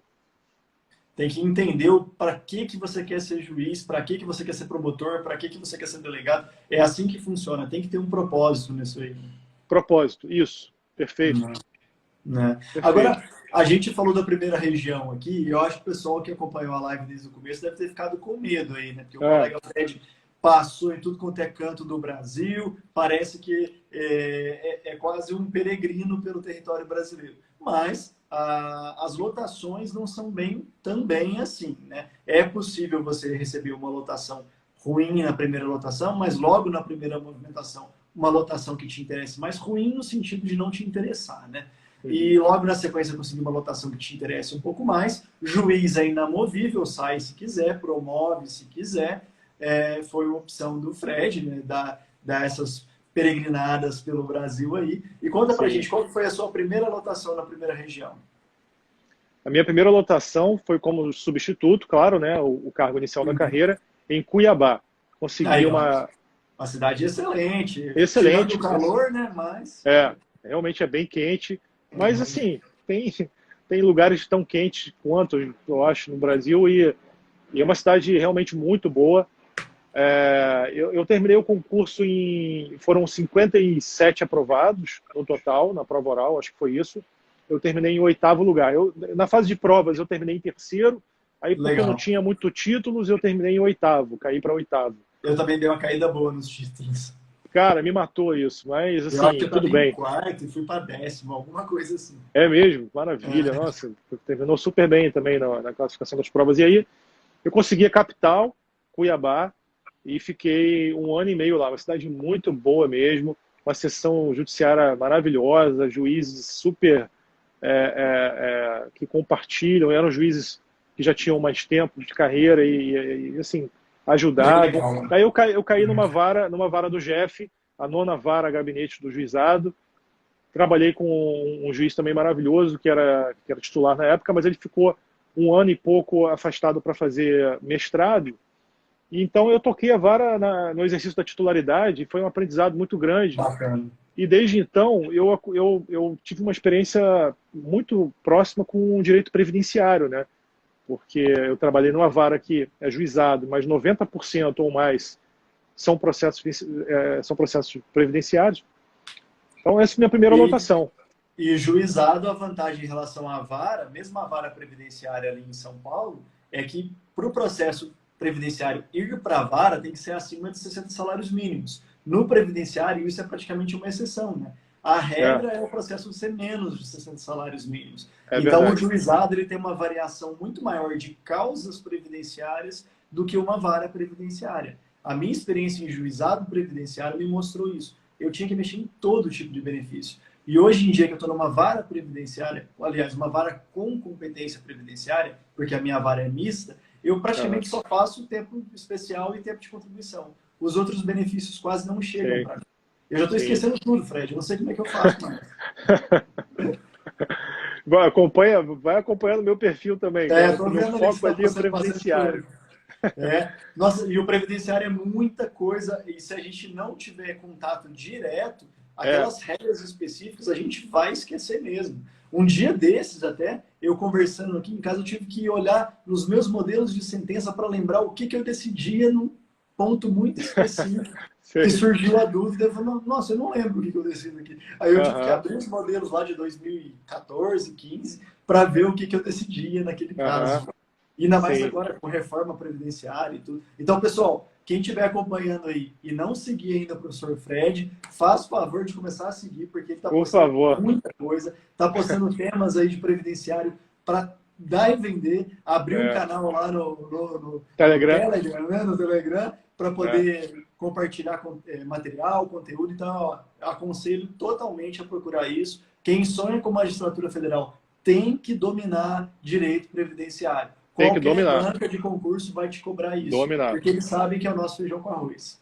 Tem que entender para que você quer ser juiz, para que você quer ser promotor, para que você quer ser delegado. É assim que funciona. Tem que ter um propósito nisso aí. Propósito, isso. Perfeito, Né? Né? perfeito. Agora, a gente falou da primeira região aqui, e eu acho que o pessoal que acompanhou a live desde o começo deve ter ficado com medo aí, né? Porque o É, colega Fred passou em tudo quanto é canto do Brasil, parece que é quase um peregrino pelo território brasileiro. Mas as lotações não são bem também assim, né? É possível você receber uma lotação ruim na primeira lotação, mas logo na primeira movimentação, uma lotação que te interesse mais ruim no sentido de não te interessar, né? uhum, E logo na sequência conseguir uma lotação que te interesse um pouco mais. Juiz é inamovível, sai se quiser, promove se quiser. Foi uma opção do Fred, né? Dar essas peregrinadas pelo Brasil aí. E conta pra sim. gente, qual foi a sua primeira lotação na primeira região? A minha primeira lotação foi como substituto, claro, né, o cargo inicial da Uhum. carreira, em Cuiabá. Consegui Aí, ó, uma uma cidade excelente, tirando o excelente, calor, né? Mas. realmente é bem quente, mas assim, tem lugares tão quentes quanto eu acho no Brasil e é uma cidade realmente muito boa. Eu terminei o concurso foram 57 aprovados no total, na prova oral, acho que foi isso. Eu terminei em oitavo lugar. Na fase de provas, eu terminei em terceiro. Aí, porque eu não Legal. tinha muito títulos, eu terminei em oitavo, caí para oitavo. Eu também dei uma caída boa nos títulos. Cara, me matou isso, mas Eu acho que assim, eu tudo estava em bem. quarto e fui para décimo, alguma coisa assim. É mesmo, maravilha, É, nossa, terminou super bem também na classificação das provas. E aí, Eu consegui a capital, Cuiabá, e fiquei 1 ano e meio lá. Uma cidade muito boa mesmo, uma seção judiciária maravilhosa, juízes super que compartilham, eram juízes que já tinham mais tempo de carreira e assim, Bem ajudavam. legal, né? Daí eu caí numa vara do Jeff, a nona vara gabinete do juizado. Trabalhei com um juiz também maravilhoso, que era titular na época, mas ele ficou 1 ano e pouco afastado para fazer mestrado. E então eu toquei a vara no exercício da titularidade, e foi um aprendizado muito grande. Bacana. E desde então eu tive uma experiência muito próxima com o direito previdenciário, né? Porque eu trabalhei numa vara que é juizado, mas 90% ou mais são processos previdenciários. Então essa é a minha primeira E, lotação. e juizado, a vantagem em relação à vara, mesmo a vara previdenciária ali em São Paulo, é que para o processo previdenciário ir para a vara tem que ser acima de 60 salários mínimos. No previdenciário, isso é praticamente uma exceção, né? A É, regra é o processo ser menos de 60 salários mínimos. é Então, o verdade. juizado ele tem uma variação muito maior de causas previdenciárias do que uma vara previdenciária. A minha experiência em juizado previdenciário me mostrou isso. Eu tinha que mexer em todo tipo de benefício. E hoje em dia que eu estou numa vara previdenciária, aliás, uma vara com competência previdenciária, porque a minha vara é mista, eu Aham, praticamente só faço tempo especial e tempo de contribuição. Os outros benefícios quase não chegam sim, para mim. Eu já estou sim. esquecendo tudo, Fred. Eu não sei como é que eu faço mais. Vai acompanhando meu perfil também, É, cara, estou que meu vendo ali que você foco está ali é postando bastante previdenciário. coisa. É. Nossa, e o previdenciário é muita coisa, e se a gente não tiver contato direto, É, aquelas regras específicas a gente vai esquecer mesmo. Um dia desses, até, eu conversando aqui em casa, eu tive que olhar nos meus modelos de sentença para lembrar o que, que eu decidia num ponto muito específico, que sei. surgiu a dúvida. Eu falei, nossa, eu não lembro o que, que eu decido aqui. Aí eu tive que Aham, abrir os modelos lá de 2014, 15, para ver o que, que eu decidia naquele aham, caso. E ainda mais sim. agora com reforma previdenciária e tudo. Então, pessoal, quem estiver acompanhando aí e não seguir ainda o professor Fred, faz o favor de começar a seguir, porque ele está Por postando favor. muita coisa, está postando temas aí de previdenciário para dar e vender, abrir um É, canal lá no Telegram. Telegram, né, no Telegram, para É, poder compartilhar material, conteúdo. Então, ó, aconselho totalmente a procurar isso. Quem sonha com magistratura federal tem que dominar direito previdenciário. tem que Qualquer dominar. banca de concurso vai te cobrar isso, Dominar. porque eles sabem que é o nosso feijão com arroz.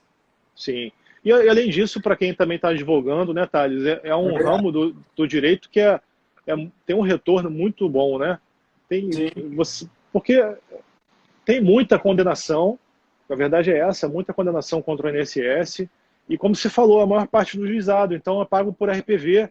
Sim. E além disso, para quem também está advogando, né, Thales, é É um verdade. ramo do direito que tem um retorno muito bom, né? Sim, Porque tem muita condenação, a verdade é essa, muita condenação contra o INSS, e como você falou, a maior parte do juizado, então é pago por RPV,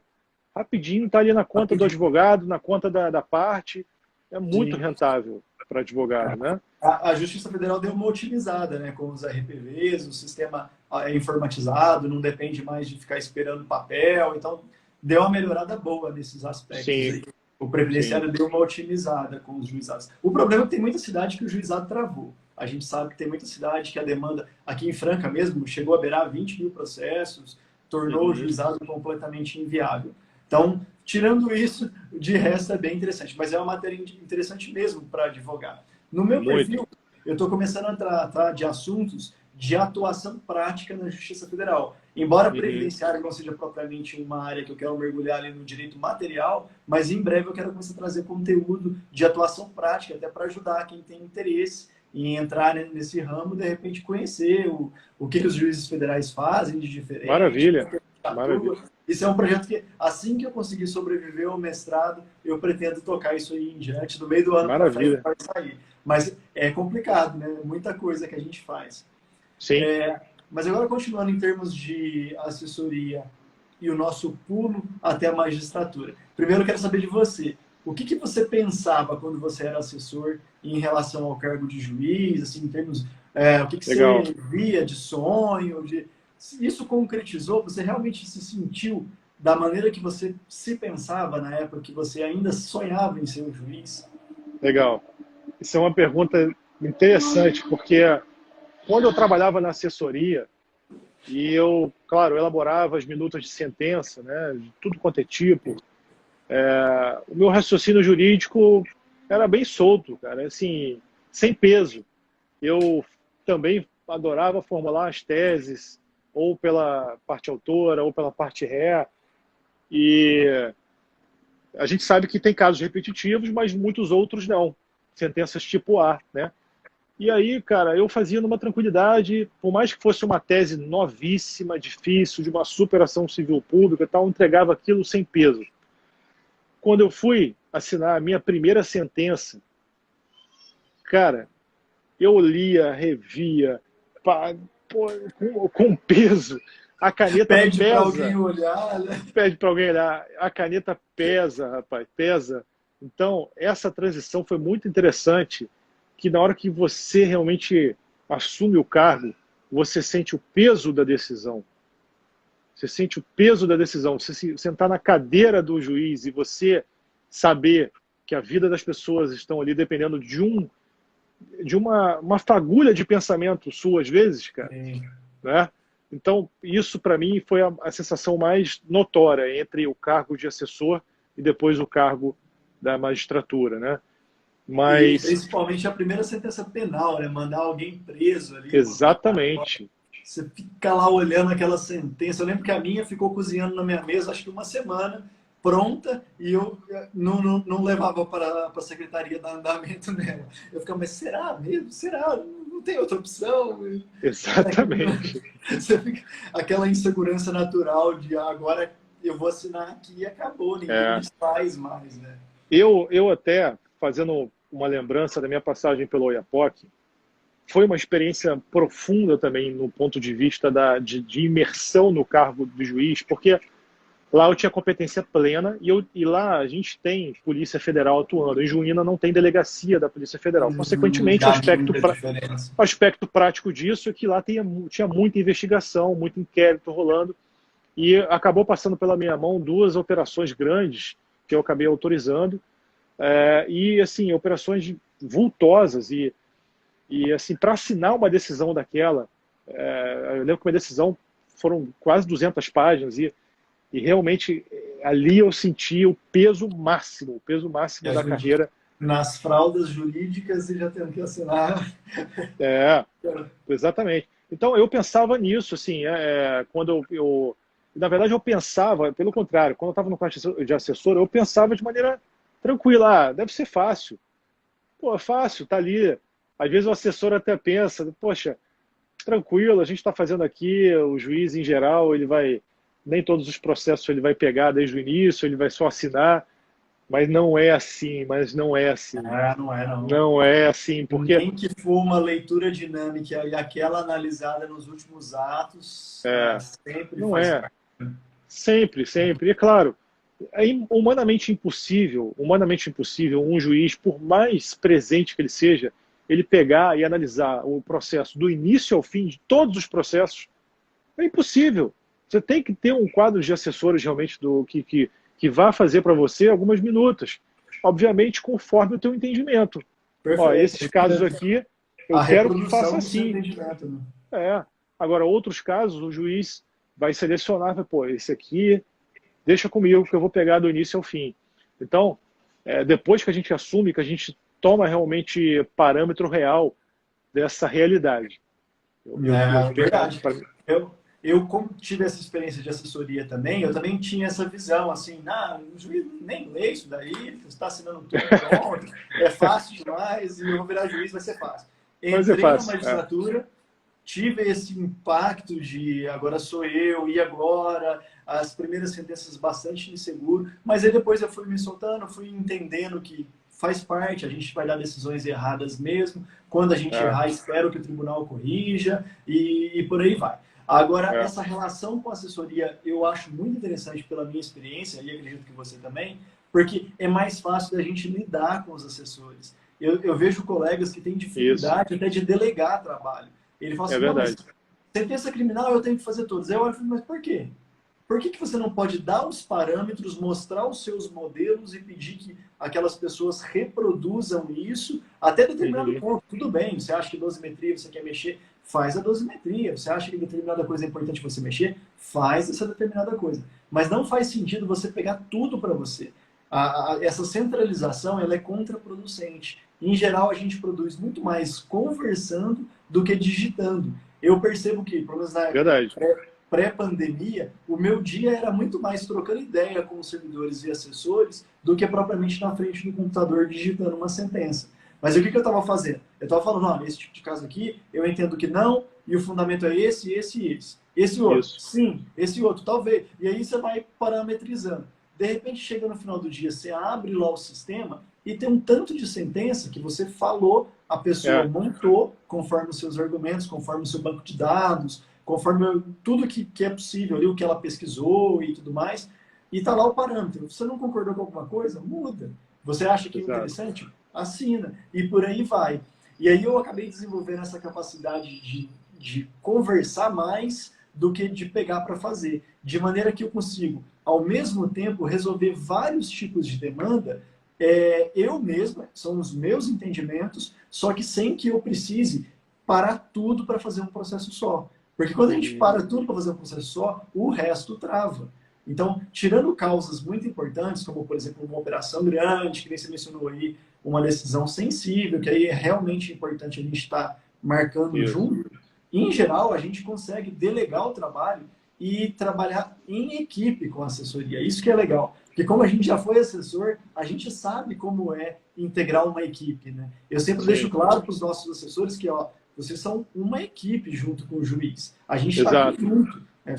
rapidinho, está ali na conta do rapidinho. advogado, na conta da parte, é muito Sim. rentável para advogado, né? A Justiça Federal deu uma otimizada, né, com os RPVs, o sistema é informatizado, não depende mais de ficar esperando papel, então deu uma melhorada boa nesses aspectos Sim, aí. O sim. previdenciário deu uma otimizada com os juizados. O problema é que tem muita cidade que o juizado travou. A gente sabe que tem muita cidade que a demanda, aqui em Franca mesmo, chegou a beirar 20 mil processos, tornou o Uhum. juizado completamente inviável. Então, tirando isso, de resto é bem interessante, mas é uma matéria interessante mesmo para advogar. No meu Muito. perfil, eu estou começando a tratar de assuntos de atuação prática na Justiça Federal. Embora Uhum. previdenciário não seja propriamente uma área que eu quero mergulhar ali no direito material, mas em breve eu quero começar a trazer conteúdo de atuação prática, até para ajudar quem tem interesse em entrar nesse ramo, de repente conhecer o que os juízes federais fazem de diferente, como Maravilha. que a gente Maravilha. atua. Isso é um projeto que, assim que eu conseguir sobreviver ao mestrado, eu pretendo tocar isso aí em diante. Do meio do ano para frente Maravilha. vai sair. Mas é complicado, né? Muita coisa que a gente faz. Sim. Mas agora, continuando em termos de assessoria e o nosso pulo até a magistratura. Primeiro, eu quero saber de você. O que, que você pensava quando você era assessor em relação ao cargo de juiz, assim, em termos, o que, que você Legal. via de sonho, isso concretizou? Você realmente se sentiu da maneira que você se pensava na época que você ainda sonhava em ser um juiz? Legal. Isso é uma pergunta interessante, porque quando eu trabalhava na assessoria, e eu, claro, elaborava as minutas de sentença, né, de tudo quanto é tipo, o meu raciocínio jurídico era bem solto, cara, assim, sem peso. eu também adorava formular as teses, ou pela parte autora, ou pela parte ré, e a gente sabe que tem casos repetitivos, mas muitos outros não. Sentenças tipo A, né? E aí, cara, eu fazia numa tranquilidade, por mais que fosse uma tese novíssima, difícil, de uma superação civil pública e tal, eu entregava aquilo sem peso. Quando eu fui assinar a minha primeira sentença, cara, eu lia, revia, pá, pô, com peso. A caneta Pede para alguém pesa. olhar, né? Pede para alguém olhar. A caneta pesa, rapaz, pesa. Então, essa transição foi muito interessante, que na hora que você realmente assume o cargo, você sente o peso da decisão. Você sente o peso da decisão. Você se sentar na cadeira do juiz e você saber que a vida das pessoas estão ali dependendo de uma fagulha de pensamento sua, às vezes, cara, Sim. né? Então, isso para mim foi a sensação mais notória entre o cargo de assessor e depois o cargo da magistratura, né? E Mas, principalmente a primeira sentença penal, né? Mandar alguém preso ali, botar pra fora. exatamente, Você fica lá olhando aquela sentença. Eu lembro que a minha ficou cozinhando na minha mesa, acho que uma semana, pronta, e eu não levava para a secretaria dar andamento nela. Eu ficava, mas será mesmo? Será? Não tem outra opção? exatamente. Você fica, aquela insegurança natural de agora eu vou assinar aqui e acabou, ninguém me É, faz mais, né? eu até, fazendo uma lembrança da minha passagem pelo Oiapoque, foi uma experiência profunda também no ponto de vista de imersão no cargo do juiz, porque lá eu tinha competência plena e lá a gente tem Polícia Federal atuando. Em Juína não tem delegacia da Polícia Federal. Consequentemente, Dá muita diferença. o aspecto prático disso é que lá tinha muita investigação, muito inquérito rolando, e acabou passando pela minha mão duas operações grandes que eu acabei autorizando, e assim, operações vultosas, e assim, para assinar uma decisão daquela, eu lembro que uma decisão foram quase 200 páginas, e realmente ali eu senti o peso máximo da carreira. Nas fraldas jurídicas e já tendo que assinar. É, exatamente. Então eu pensava nisso, assim, quando na verdade eu pensava, pelo contrário, quando eu estava no quarto de assessor, eu pensava de maneira tranquila, deve ser fácil. Pô, é fácil, tá ali. Às vezes o assessor até pensa, poxa, tranquilo, a gente está fazendo aqui, o juiz em geral, ele vai, nem todos os processos ele vai pegar desde o início, ele vai só assinar, mas não é assim, Não é, não. não é assim, porque Nem que for uma leitura dinâmica e aquela analisada nos últimos atos, sempre não faz é, parte. sempre, sempre, e é claro, é humanamente impossível um juiz, por mais presente que ele seja, ele pegar e analisar o processo do início ao fim de todos os processos. É impossível. Você tem que ter um quadro de assessores realmente que vá fazer para você algumas minutas. Obviamente, conforme o teu entendimento. Ó, Perfeito. esses casos aqui, eu A quero que faça reprodução do seu assim. entendimento, né? Agora, outros casos, o juiz vai selecionar, pô, esse aqui, deixa comigo, que eu vou pegar do início ao fim. Então, depois que a gente assume, que a gente toma realmente parâmetro real dessa realidade. Eu Verdade. pra mim, Como tive essa experiência de assessoria também, eu também tinha essa visão, assim, o juiz nem lê isso daí, você está assinando tudo pronto, é fácil demais, e eu vou virar juiz, vai ser fácil. mas é Entrei na fácil. magistratura, tive esse impacto de agora sou eu, e agora, as primeiras sentenças bastante inseguro, mas aí depois eu fui me soltando, fui entendendo que faz parte, a gente vai dar decisões erradas mesmo, quando a gente errar, espero que o tribunal corrija, e por aí vai. Agora, essa relação com a assessoria eu acho muito interessante pela minha experiência, e acredito que você também, porque é mais fácil da gente lidar com os assessores. Eu vejo colegas que têm dificuldade até de delegar trabalho. Ele fala assim, não, mas Verdade. sentença criminal eu tenho que fazer todas. Aí eu olho e falo, mas por quê? Por que você não pode dar os parâmetros, mostrar os seus modelos e pedir que aquelas pessoas reproduzam isso até determinado ponto? Tudo bem, você acha que dosimetria você quer mexer? Faz a dosimetria. Você acha que determinada coisa é importante você mexer? Faz essa determinada coisa. Mas não faz sentido você pegar tudo para você. Essa centralização ela é contraproducente. Em geral, a gente produz muito mais conversando do que digitando. Eu percebo que, pelo menos na época Verdade. pré-pandemia, o meu dia era muito mais trocando ideia com os servidores e assessores do que propriamente na frente do computador digitando uma sentença. Mas o que eu estava fazendo? Eu estava falando, ó, nesse tipo de caso aqui, eu entendo que não, e o fundamento é esse, esse e esse. Esse outro, Isso. sim. Esse outro, talvez. E aí você vai parametrizando. De repente, chega no final do dia, você abre lá o sistema e tem um tanto de sentença que você falou, a pessoa É, montou conforme os seus argumentos, conforme o seu banco de dados, conforme tudo que é possível ali, o que ela pesquisou e tudo mais, e está lá o parâmetro. Você não concordou com alguma coisa? Muda. Você acha que é exato. interessante? Assina. E por aí vai. E aí eu acabei desenvolvendo essa capacidade de conversar mais do que de pegar para fazer. De maneira que eu consigo, ao mesmo tempo, resolver vários tipos de demanda eu mesmo, são os meus entendimentos, só que sem que eu precise parar tudo para fazer um processo só. Porque quando a gente Uhum. para tudo para fazer um processo só, o resto trava. Então, tirando causas muito importantes, como, por exemplo, uma operação grande, que nem você mencionou aí, uma decisão sensível, que aí é realmente importante a gente estar marcando Isso. junto, em geral, a gente consegue delegar o trabalho e trabalhar em equipe com a assessoria. Isso que é legal. Porque como a gente já foi assessor, a gente sabe como é integrar uma equipe, né? Eu sempre deixo Sim, claro para os nossos assessores que, ó, vocês são uma equipe junto com o juiz. A gente está aqui exato. junto. Né?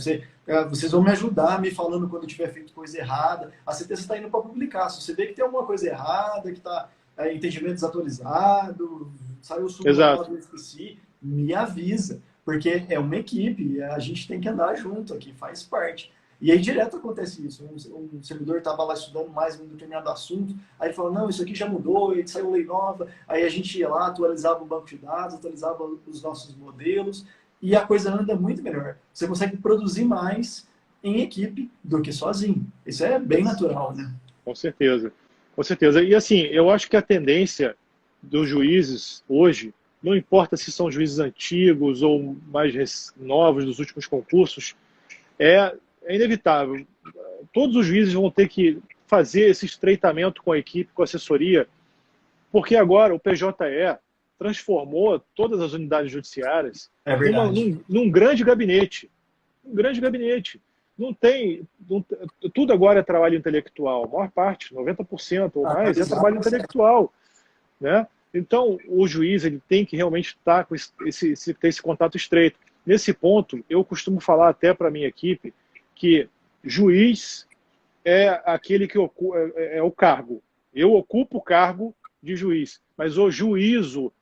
Vocês vão me ajudar, me falando quando eu tiver feito coisa errada. A sentença está indo para publicar. Se você vê que tem alguma coisa errada, que está entendimento desatualizado, saiu o súmula lá, Exato. eu esqueci, me avisa. Porque é uma equipe, a gente tem que andar junto aqui, faz parte. E aí direto acontece isso. Um servidor estava lá estudando mais um determinado assunto, aí ele falou, não, isso aqui já mudou, aí saiu lei nova, aí a gente ia lá, atualizava o banco de dados, atualizava os nossos modelos, e a coisa anda muito melhor. Você consegue produzir mais em equipe do que sozinho. Isso é bem natural, né? Com certeza. Com certeza. E assim, eu acho que a tendência dos juízes hoje, não importa se são juízes antigos ou mais novos dos últimos concursos, é inevitável. Todos os juízes vão ter que fazer esse estreitamento com a equipe, com a assessoria, porque agora o PJE transformou todas as unidades judiciárias É verdade. num grande gabinete. Um grande gabinete. Tudo agora é trabalho intelectual. A maior parte, 90% ou mais, é Atualizado, trabalho você. intelectual. Né? Então, o juiz ele tem que realmente estar com ter esse contato estreito. Nesse ponto, eu costumo falar até para a minha equipe que juiz é aquele que é o cargo. Eu ocupo o cargo de juiz, mas o juízo,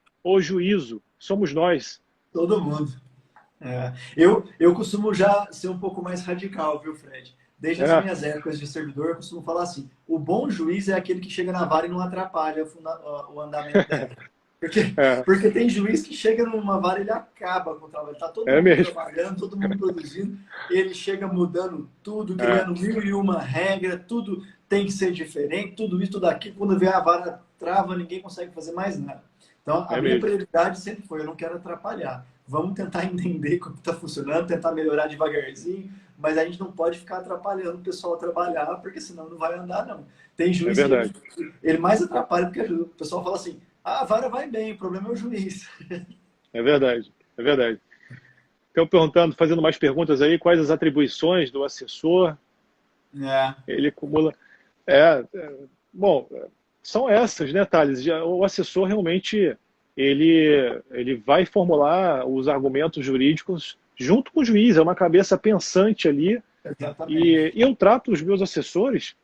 somos nós. Todo mundo. Eu costumo já ser um pouco mais radical, viu, Fred? Desde as É, minhas épocas de servidor, eu costumo falar assim: o bom juiz é aquele que chega na vara e não atrapalha o andamento dela. Porque, é, porque tem juiz que chega numa vara e ele acaba com o trabalho. Está todo é mundo mesmo. trabalhando, todo mundo produzindo, ele chega mudando tudo, É, criando mil e uma regra, tudo tem que ser diferente, tudo isso, tudo aquilo. Quando vê a vara trava, ninguém consegue fazer mais nada. Então, a é minha mesmo. prioridade sempre foi: eu não quero atrapalhar. Vamos tentar entender como está funcionando, tentar melhorar devagarzinho, mas a gente não pode ficar atrapalhando o pessoal a trabalhar, porque senão não vai andar, não. Tem É juiz que verdade. ele mais atrapalha do que ajuda. O pessoal fala assim: ah, a vara vai bem, o problema é o juiz. É verdade. É verdade. Então, perguntando, fazendo mais perguntas aí, quais as atribuições do assessor? É, Ele acumula. É, é, bom, são essas, né, Thales? O assessor realmente ele vai formular os argumentos jurídicos junto com o juiz, é uma cabeça pensante ali. exatamente. E eu trato os meus assessores,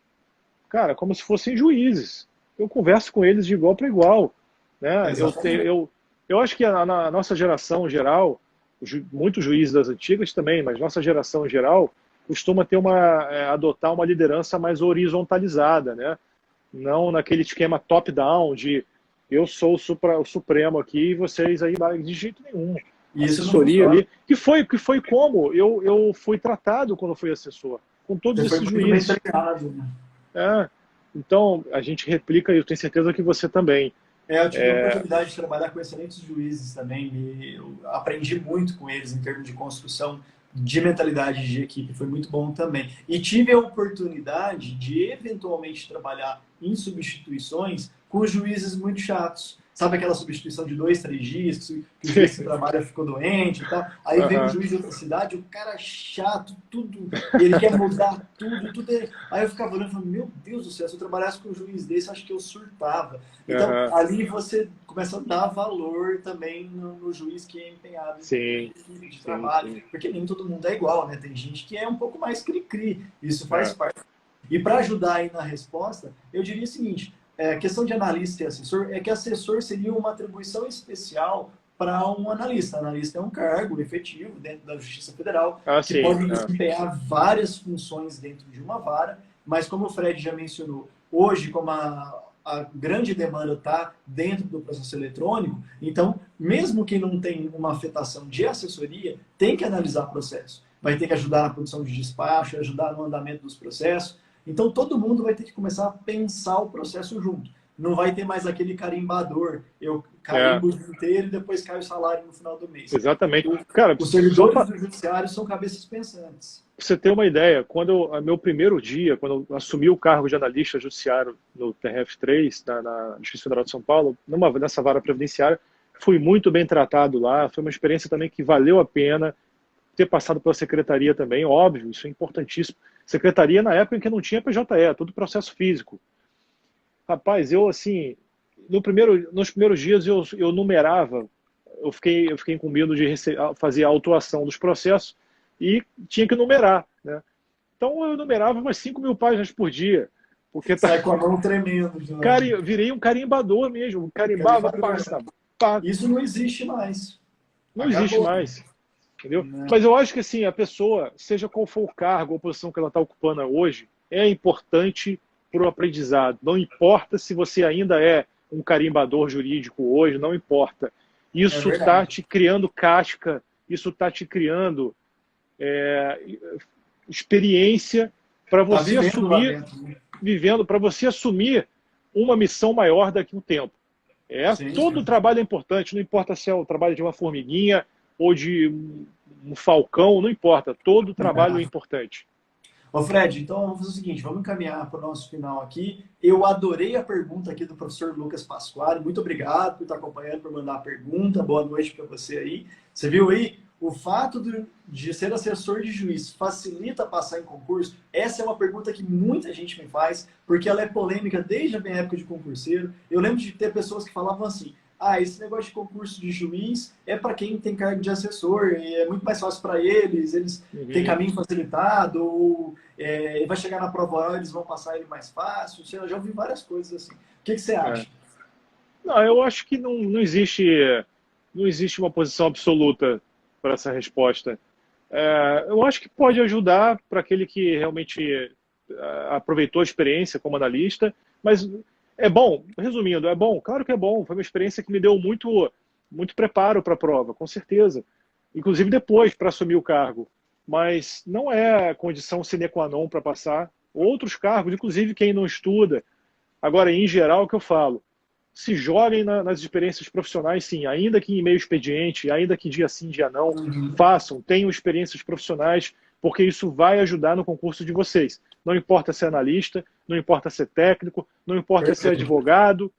cara, como se fossem juízes. Eu converso com eles de igual para igual. Né? Exatamente. Eu acho que na nossa geração geral, muitos juízes das antigas também, mas nossa geração em geral, costuma ter adotar uma liderança mais horizontalizada, né? Não naquele esquema top-down de eu sou o supremo aqui e vocês aí de jeito nenhum. E isso não Assessoria funciona. ali, que foi como eu fui tratado quando fui assessor, com todos Você foi esses muito bem juízes. treinado, né? É, então, a gente replica, e eu tenho certeza que você também. Eu tive a oportunidade de trabalhar com excelentes juízes também. Eu aprendi muito com eles em termos de construção de mentalidade de equipe, foi muito bom também. E tive a oportunidade de eventualmente trabalhar em substituições com juízes muito chatos. Sabe aquela substituição de 2, 3 dias, que o juiz que trabalha ficou doente e tal? Aí vem um juiz de outra cidade, o cara chato, tudo, ele quer mudar tudo, tudo. Aí eu ficava olhando e falando, meu Deus do céu, se eu trabalhasse com um juiz desse, acho que eu surtava. Então, ali você começa a dar valor também no juiz que é empenhado de trabalho, sim. Porque nem todo mundo é igual, né? Tem gente que é um pouco mais cri-cri, isso faz parte. E para ajudar aí na resposta, eu diria o seguinte, a questão de analista e assessor é que assessor seria uma atribuição especial para um analista. Analista é um cargo efetivo dentro da Justiça Federal, que pode desempenhar várias funções dentro de uma vara, mas como o Fred já mencionou, hoje, como a grande demanda está dentro do processo eletrônico, então, mesmo quem não tem uma afetação de assessoria, tem que analisar o processo. Vai ter que ajudar na produção de despacho, ajudar no andamento dos processos. Então, todo mundo vai ter que começar a pensar o processo junto. Não vai ter mais aquele carimbador. Eu carimbo o dia inteiro e depois cai o salário no final do mês. Exatamente. Cara, os servidores do judiciário são cabeças pensantes. Pra você ter uma ideia, meu primeiro dia, quando eu assumi o cargo de analista judiciário no TRF3, na Justiça Federal de São Paulo, nessa vara previdenciária, fui muito bem tratado lá. Foi uma experiência também que valeu a pena ter passado pela secretaria também, óbvio, isso é importantíssimo. Secretaria na época em que não tinha PJE, tudo processo físico. Rapaz, eu assim, nos primeiros dias eu numerava, eu fiquei incumbido de fazer a autuação dos processos e tinha que numerar, né? Então eu numerava umas 5.000 páginas por dia. Porque sai com a mão tremendo. Virei um carimbador mesmo, carimbava, passa. Isso não existe mais. Não existe mais. Entendeu? Mas eu acho que assim, a pessoa, seja qual for o cargo ou a posição que ela está ocupando hoje, é importante para o aprendizado. Não importa se você ainda é um carimbador jurídico hoje, não importa. Isso está te criando casca, isso está te criando experiência para você assumir, para você assumir uma missão maior daqui a um tempo. Todo trabalho é importante, não importa se é o trabalho de uma formiguinha ou de um falcão, não importa, todo trabalho é importante. Ô Fred, então vamos fazer o seguinte, vamos encaminhar para o nosso final aqui. Eu adorei a pergunta aqui do professor Lucas Pasquale, muito obrigado por estar acompanhando, por mandar a pergunta, boa noite para você aí. Você viu aí? O fato de ser assessor de juiz facilita passar em concurso? Essa é uma pergunta que muita gente me faz, porque ela é polêmica desde a minha época de concurseiro. Eu lembro de ter pessoas que falavam assim, esse negócio de concurso de juiz é para quem tem cargo de assessor, e é muito mais fácil para eles têm caminho facilitado, ou vai chegar na prova oral, eles vão passar ele mais fácil. Eu já ouvi várias coisas assim. O que você acha? Não, eu acho que não existe uma posição absoluta para essa resposta. Eu acho que pode ajudar para aquele que realmente aproveitou a experiência como analista, mas é bom, resumindo, é bom, claro que é bom, foi uma experiência que me deu muito preparo para a prova, com certeza, inclusive depois para assumir o cargo, mas não é condição sine qua non para passar outros cargos, inclusive quem não estuda. Agora, em geral, o que eu falo, se joguem nas experiências profissionais, sim, ainda que em meio expediente, ainda que dia sim, dia não, façam, tenham experiências profissionais, porque isso vai ajudar no concurso de vocês. Não importa ser analista, não importa ser técnico, não importa ser advogado,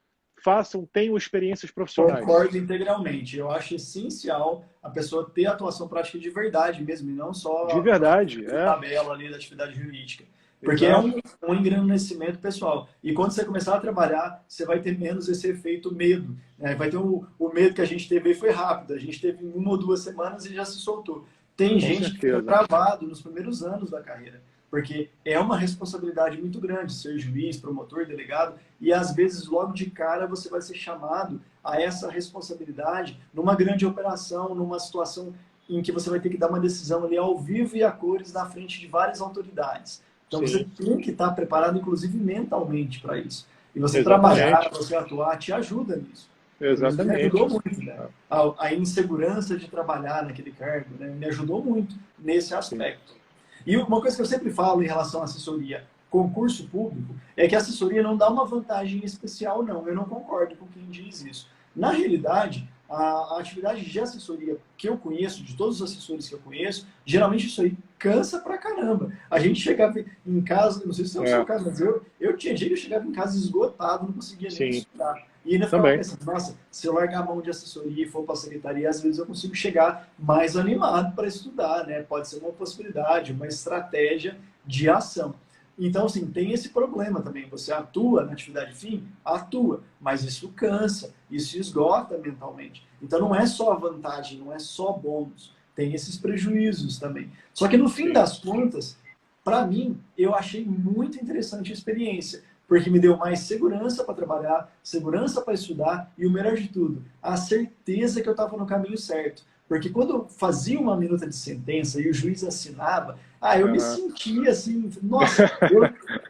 tenham experiências profissionais. Concordo integralmente. Eu acho essencial a pessoa ter atuação prática de verdade mesmo, e não só de verdade, tabela ali da atividade jurídica. Porque é um engrandecimento pessoal. E quando você começar a trabalhar, você vai ter menos esse efeito medo. Né? Vai ter o medo que a gente teve, foi rápido. A gente teve 1 ou 2 semanas e já se soltou. Tem gente que fica travado nos primeiros anos da carreira. Porque é uma responsabilidade muito grande ser juiz, promotor, delegado, e às vezes logo de cara você vai ser chamado a essa responsabilidade numa grande operação, numa situação em que você vai ter que dar uma decisão ali ao vivo e a cores na frente de várias autoridades. Então você tem que estar preparado, inclusive mentalmente, para isso. E você trabalhar, você atuar, te ajuda nisso. Exatamente. Me ajudou muito, né? A insegurança de trabalhar naquele cargo, né? Me ajudou muito nesse aspecto. E uma coisa que eu sempre falo em relação à assessoria, concurso público, é que a assessoria não dá uma vantagem especial, não. Eu não concordo com quem diz isso. Na realidade, a atividade de assessoria que eu conheço, de todos os assessores que eu conheço, geralmente isso aí cansa pra caramba. A gente chegava em casa, não sei se é o seu caso, mas eu tinha dia que eu chegava em casa esgotado, não conseguia nem Sim, estudar. E ainda ficava também. pensando, nossa, se eu largar a mão de assessoria e for para a secretaria, às vezes eu consigo chegar mais animado para estudar, né? Pode ser uma possibilidade, uma estratégia de ação. Então, assim, tem esse problema também. Você atua na atividade fim? Atua, mas isso cansa, isso esgota mentalmente. Então, não é só vantagem, não é só bônus. Tem esses prejuízos também. Só que, no fim das contas, para mim, eu achei muito interessante a experiência, porque me deu mais segurança para trabalhar, segurança para estudar e, o melhor de tudo, a certeza que eu estava no caminho certo. Porque quando eu fazia uma minuta de sentença e o juiz assinava, eu me sentia assim, nossa, eu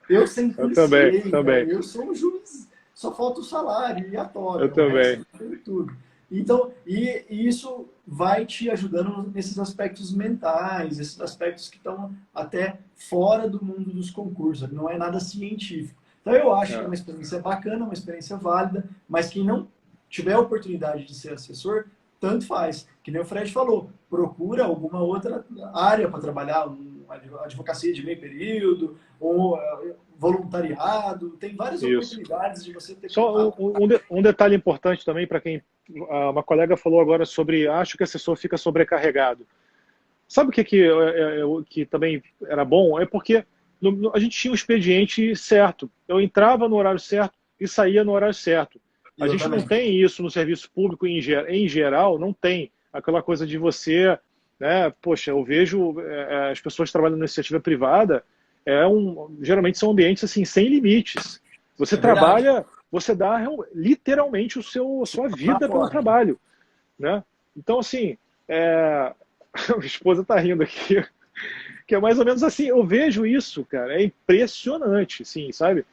Eu também, sentenciei, também. né? Eu sou um juiz, só falta o salário e a Eu toga, o também. resto foi tudo. Então, e isso vai te ajudando nesses aspectos mentais, esses aspectos que estão até fora do mundo dos concursos, não é nada científico. Então, eu acho que é uma experiência bacana, uma experiência válida, mas quem não tiver a oportunidade de ser assessor, tanto faz. Que nem o Fred falou, procura alguma outra área para trabalhar, advocacia de meio período, ou voluntariado, tem várias Isso. oportunidades de você ter Só contato. um detalhe importante também para quem... Uma colega falou agora sobre acho que o assessor fica sobrecarregado. Sabe o que também era bom? É porque a gente tinha um expediente certo. Eu entrava no horário certo e saía no horário certo. A Eu gente não também. tem isso no serviço público em geral, não tem aquela coisa de você, né? Poxa, eu vejo as pessoas trabalhando na iniciativa privada, geralmente são ambientes assim sem limites. Você É verdade. trabalha, você dá literalmente a sua Pra vida pelo fora. trabalho, né? Então assim, minha esposa está rindo aqui, que é mais ou menos assim, eu vejo isso, cara, é impressionante, sim, sabe?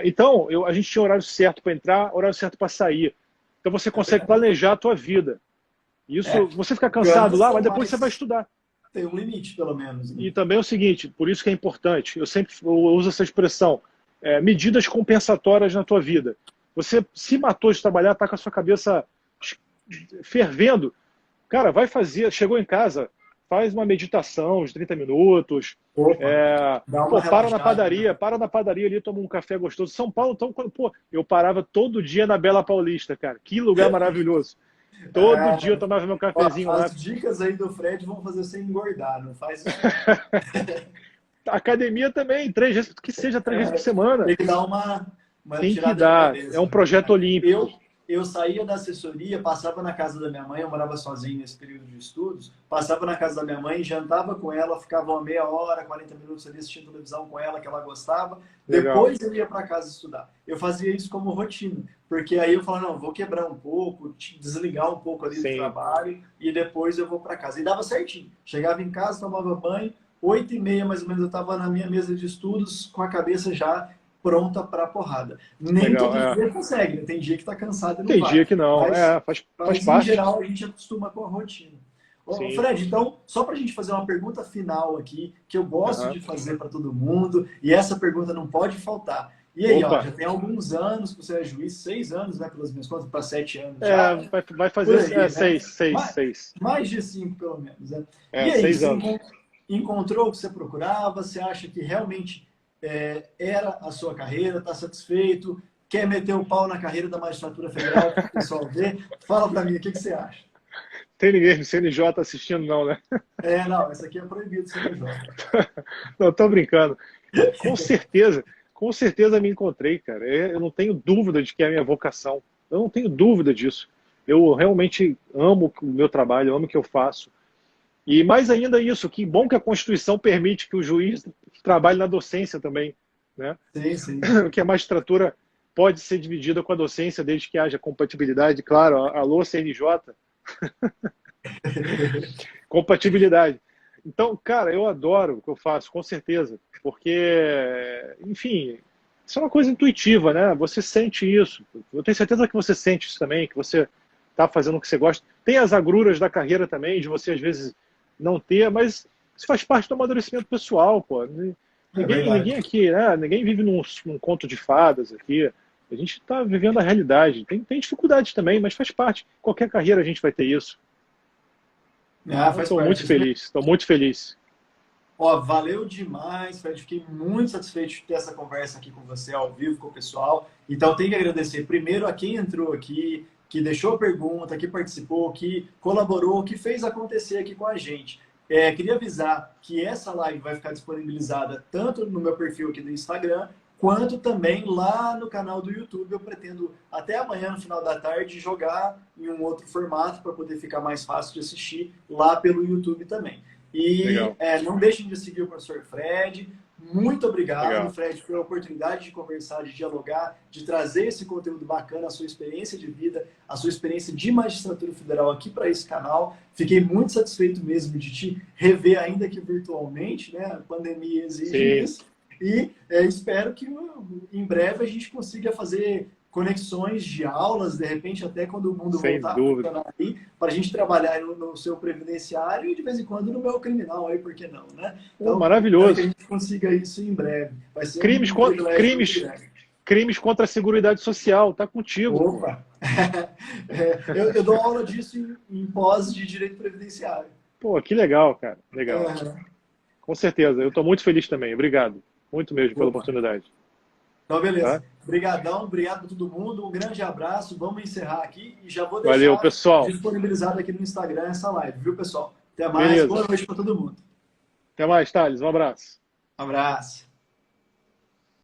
Então, a gente tinha horário certo para entrar, horário certo para sair. Então você consegue planejar a tua vida. Isso, você fica cansado lá, Cansa, mas depois você vai mas estudar. tem um limite, pelo menos. Né? E também é o seguinte, por isso que é importante, eu sempre uso essa expressão, medidas compensatórias na tua vida. Você se matou de trabalhar, está com a sua cabeça fervendo, cara, vai fazer, chegou em casa, faz uma meditação de 30 minutos, Opa, dá uma relaxada. Né? para na padaria ali, toma um café gostoso. São Paulo, então, pô, eu parava todo dia na Bela Paulista, cara, que lugar maravilhoso. Todo dia eu tomava meu cafezinho lá. As dicas aí do Fred vão fazer você engordar, não faz isso não. Academia também, 3 vezes, que seja 3 vezes por semana. Tem que dar uma Tem que tirada de dar, é um cabeça. projeto olímpico. Eu saía da assessoria, passava na casa da minha mãe, eu morava sozinho nesse período de estudos, passava na casa da minha mãe, jantava com ela, ficava uma meia hora, 40 minutos ali assistindo televisão com ela, que ela gostava. Legal. Depois eu ia para casa estudar. Eu fazia isso como rotina, porque aí eu falava, não, vou quebrar um pouco, desligar um pouco ali do trabalho e depois eu vou para casa. E dava certinho. Chegava em casa, tomava banho, 8h30 mais ou menos eu estava na minha mesa de estudos com a cabeça já pronta para a porrada. Nem Legal, todo dia consegue, né? Tem dia que está cansado e não Tem vai. dia que não, faz Mas em parte. geral a gente acostuma com a rotina. Ô, Sim. Fred, então, só para a gente fazer uma pergunta final aqui, que eu gosto de fazer para todo mundo, e essa pergunta não pode faltar. E aí, ó, já tem alguns anos que você é juiz, 6 anos, né, pelas minhas contas, para 7 anos já. Vai fazer aí, seis. Mais de 5, pelo menos. Né? E aí, 6 você anos. encontrou o que você procurava? Você acha que realmente era a sua carreira? Está satisfeito? Quer meter o pau na carreira da magistratura federal para o pessoal ver? Fala para mim, o que você acha? Tem ninguém no CNJ assistindo, não, né? Não, essa aqui é proibido CNJ. Não, tô brincando. Com certeza me encontrei, cara. Eu não tenho dúvida de que é a minha vocação. Eu não tenho dúvida disso. Eu realmente amo o meu trabalho, amo o que eu faço. E mais ainda isso, que bom que a Constituição permite que o juiz trabalhe na docência também, né? Sim. Que a magistratura pode ser dividida com a docência desde que haja compatibilidade. Claro, alô CNJ. Compatibilidade. Então, cara, eu adoro o que eu faço, com certeza. Porque, enfim, isso é uma coisa intuitiva, né? Você sente isso. Eu tenho certeza que você sente isso também, que você está fazendo o que você gosta. Tem as agruras da carreira também, de você às vezes não ter, mas isso faz parte do amadurecimento pessoal, pô. Ninguém aqui, né? Ninguém vive num conto de fadas aqui. A gente está vivendo a realidade. Tem dificuldades também, mas faz parte. Qualquer carreira a gente vai ter isso. Ah, faz Estou parte. muito feliz, estou muito feliz. Ó, valeu demais, Fred. Fiquei muito satisfeito de ter essa conversa aqui com você, ao vivo, com o pessoal. Então, tenho que agradecer primeiro a quem entrou aqui, que deixou pergunta, que participou, que colaborou, que fez acontecer aqui com a gente. Queria avisar que essa live vai ficar disponibilizada tanto no meu perfil aqui do Instagram, quanto também lá no canal do YouTube. Eu pretendo, até amanhã, no final da tarde, jogar em um outro formato para poder ficar mais fácil de assistir lá pelo YouTube também. E Legal. não deixem de seguir o professor Fred. Muito obrigado, Legal. Fred, pela oportunidade de conversar, de dialogar, de trazer esse conteúdo bacana, a sua experiência de vida, a sua experiência de magistratura federal aqui para esse canal. Fiquei muito satisfeito mesmo de te rever, ainda que virtualmente, né? A pandemia exige Sim. isso. E espero que em breve a gente consiga fazer conexões de aulas, de repente até quando o mundo Sem voltar a dúvida. funcionar aí, para a gente trabalhar no seu previdenciário e de vez em quando no meu criminal, aí por que não, né? Então, espero que a Maravilhoso. gente consiga isso em breve. Vai ser Crimes, um privilégio muito grande. crimes contra a Seguridade Social. Tá contigo, pô. Opa! Eu dou aula disso em pós de direito previdenciário. Pô, que legal, cara. Legal. Uhum. Com certeza. Eu estou muito feliz também. Obrigado. Muito mesmo pela Opa. oportunidade. Então, beleza. Tá? Obrigadão, obrigado a todo mundo. Um grande abraço. Vamos encerrar aqui e já vou Valeu, deixar pessoal. disponibilizado aqui no Instagram essa live, viu, pessoal? Até mais. Beleza. Boa noite para todo mundo. Até mais, Thales. Um abraço. Um abraço.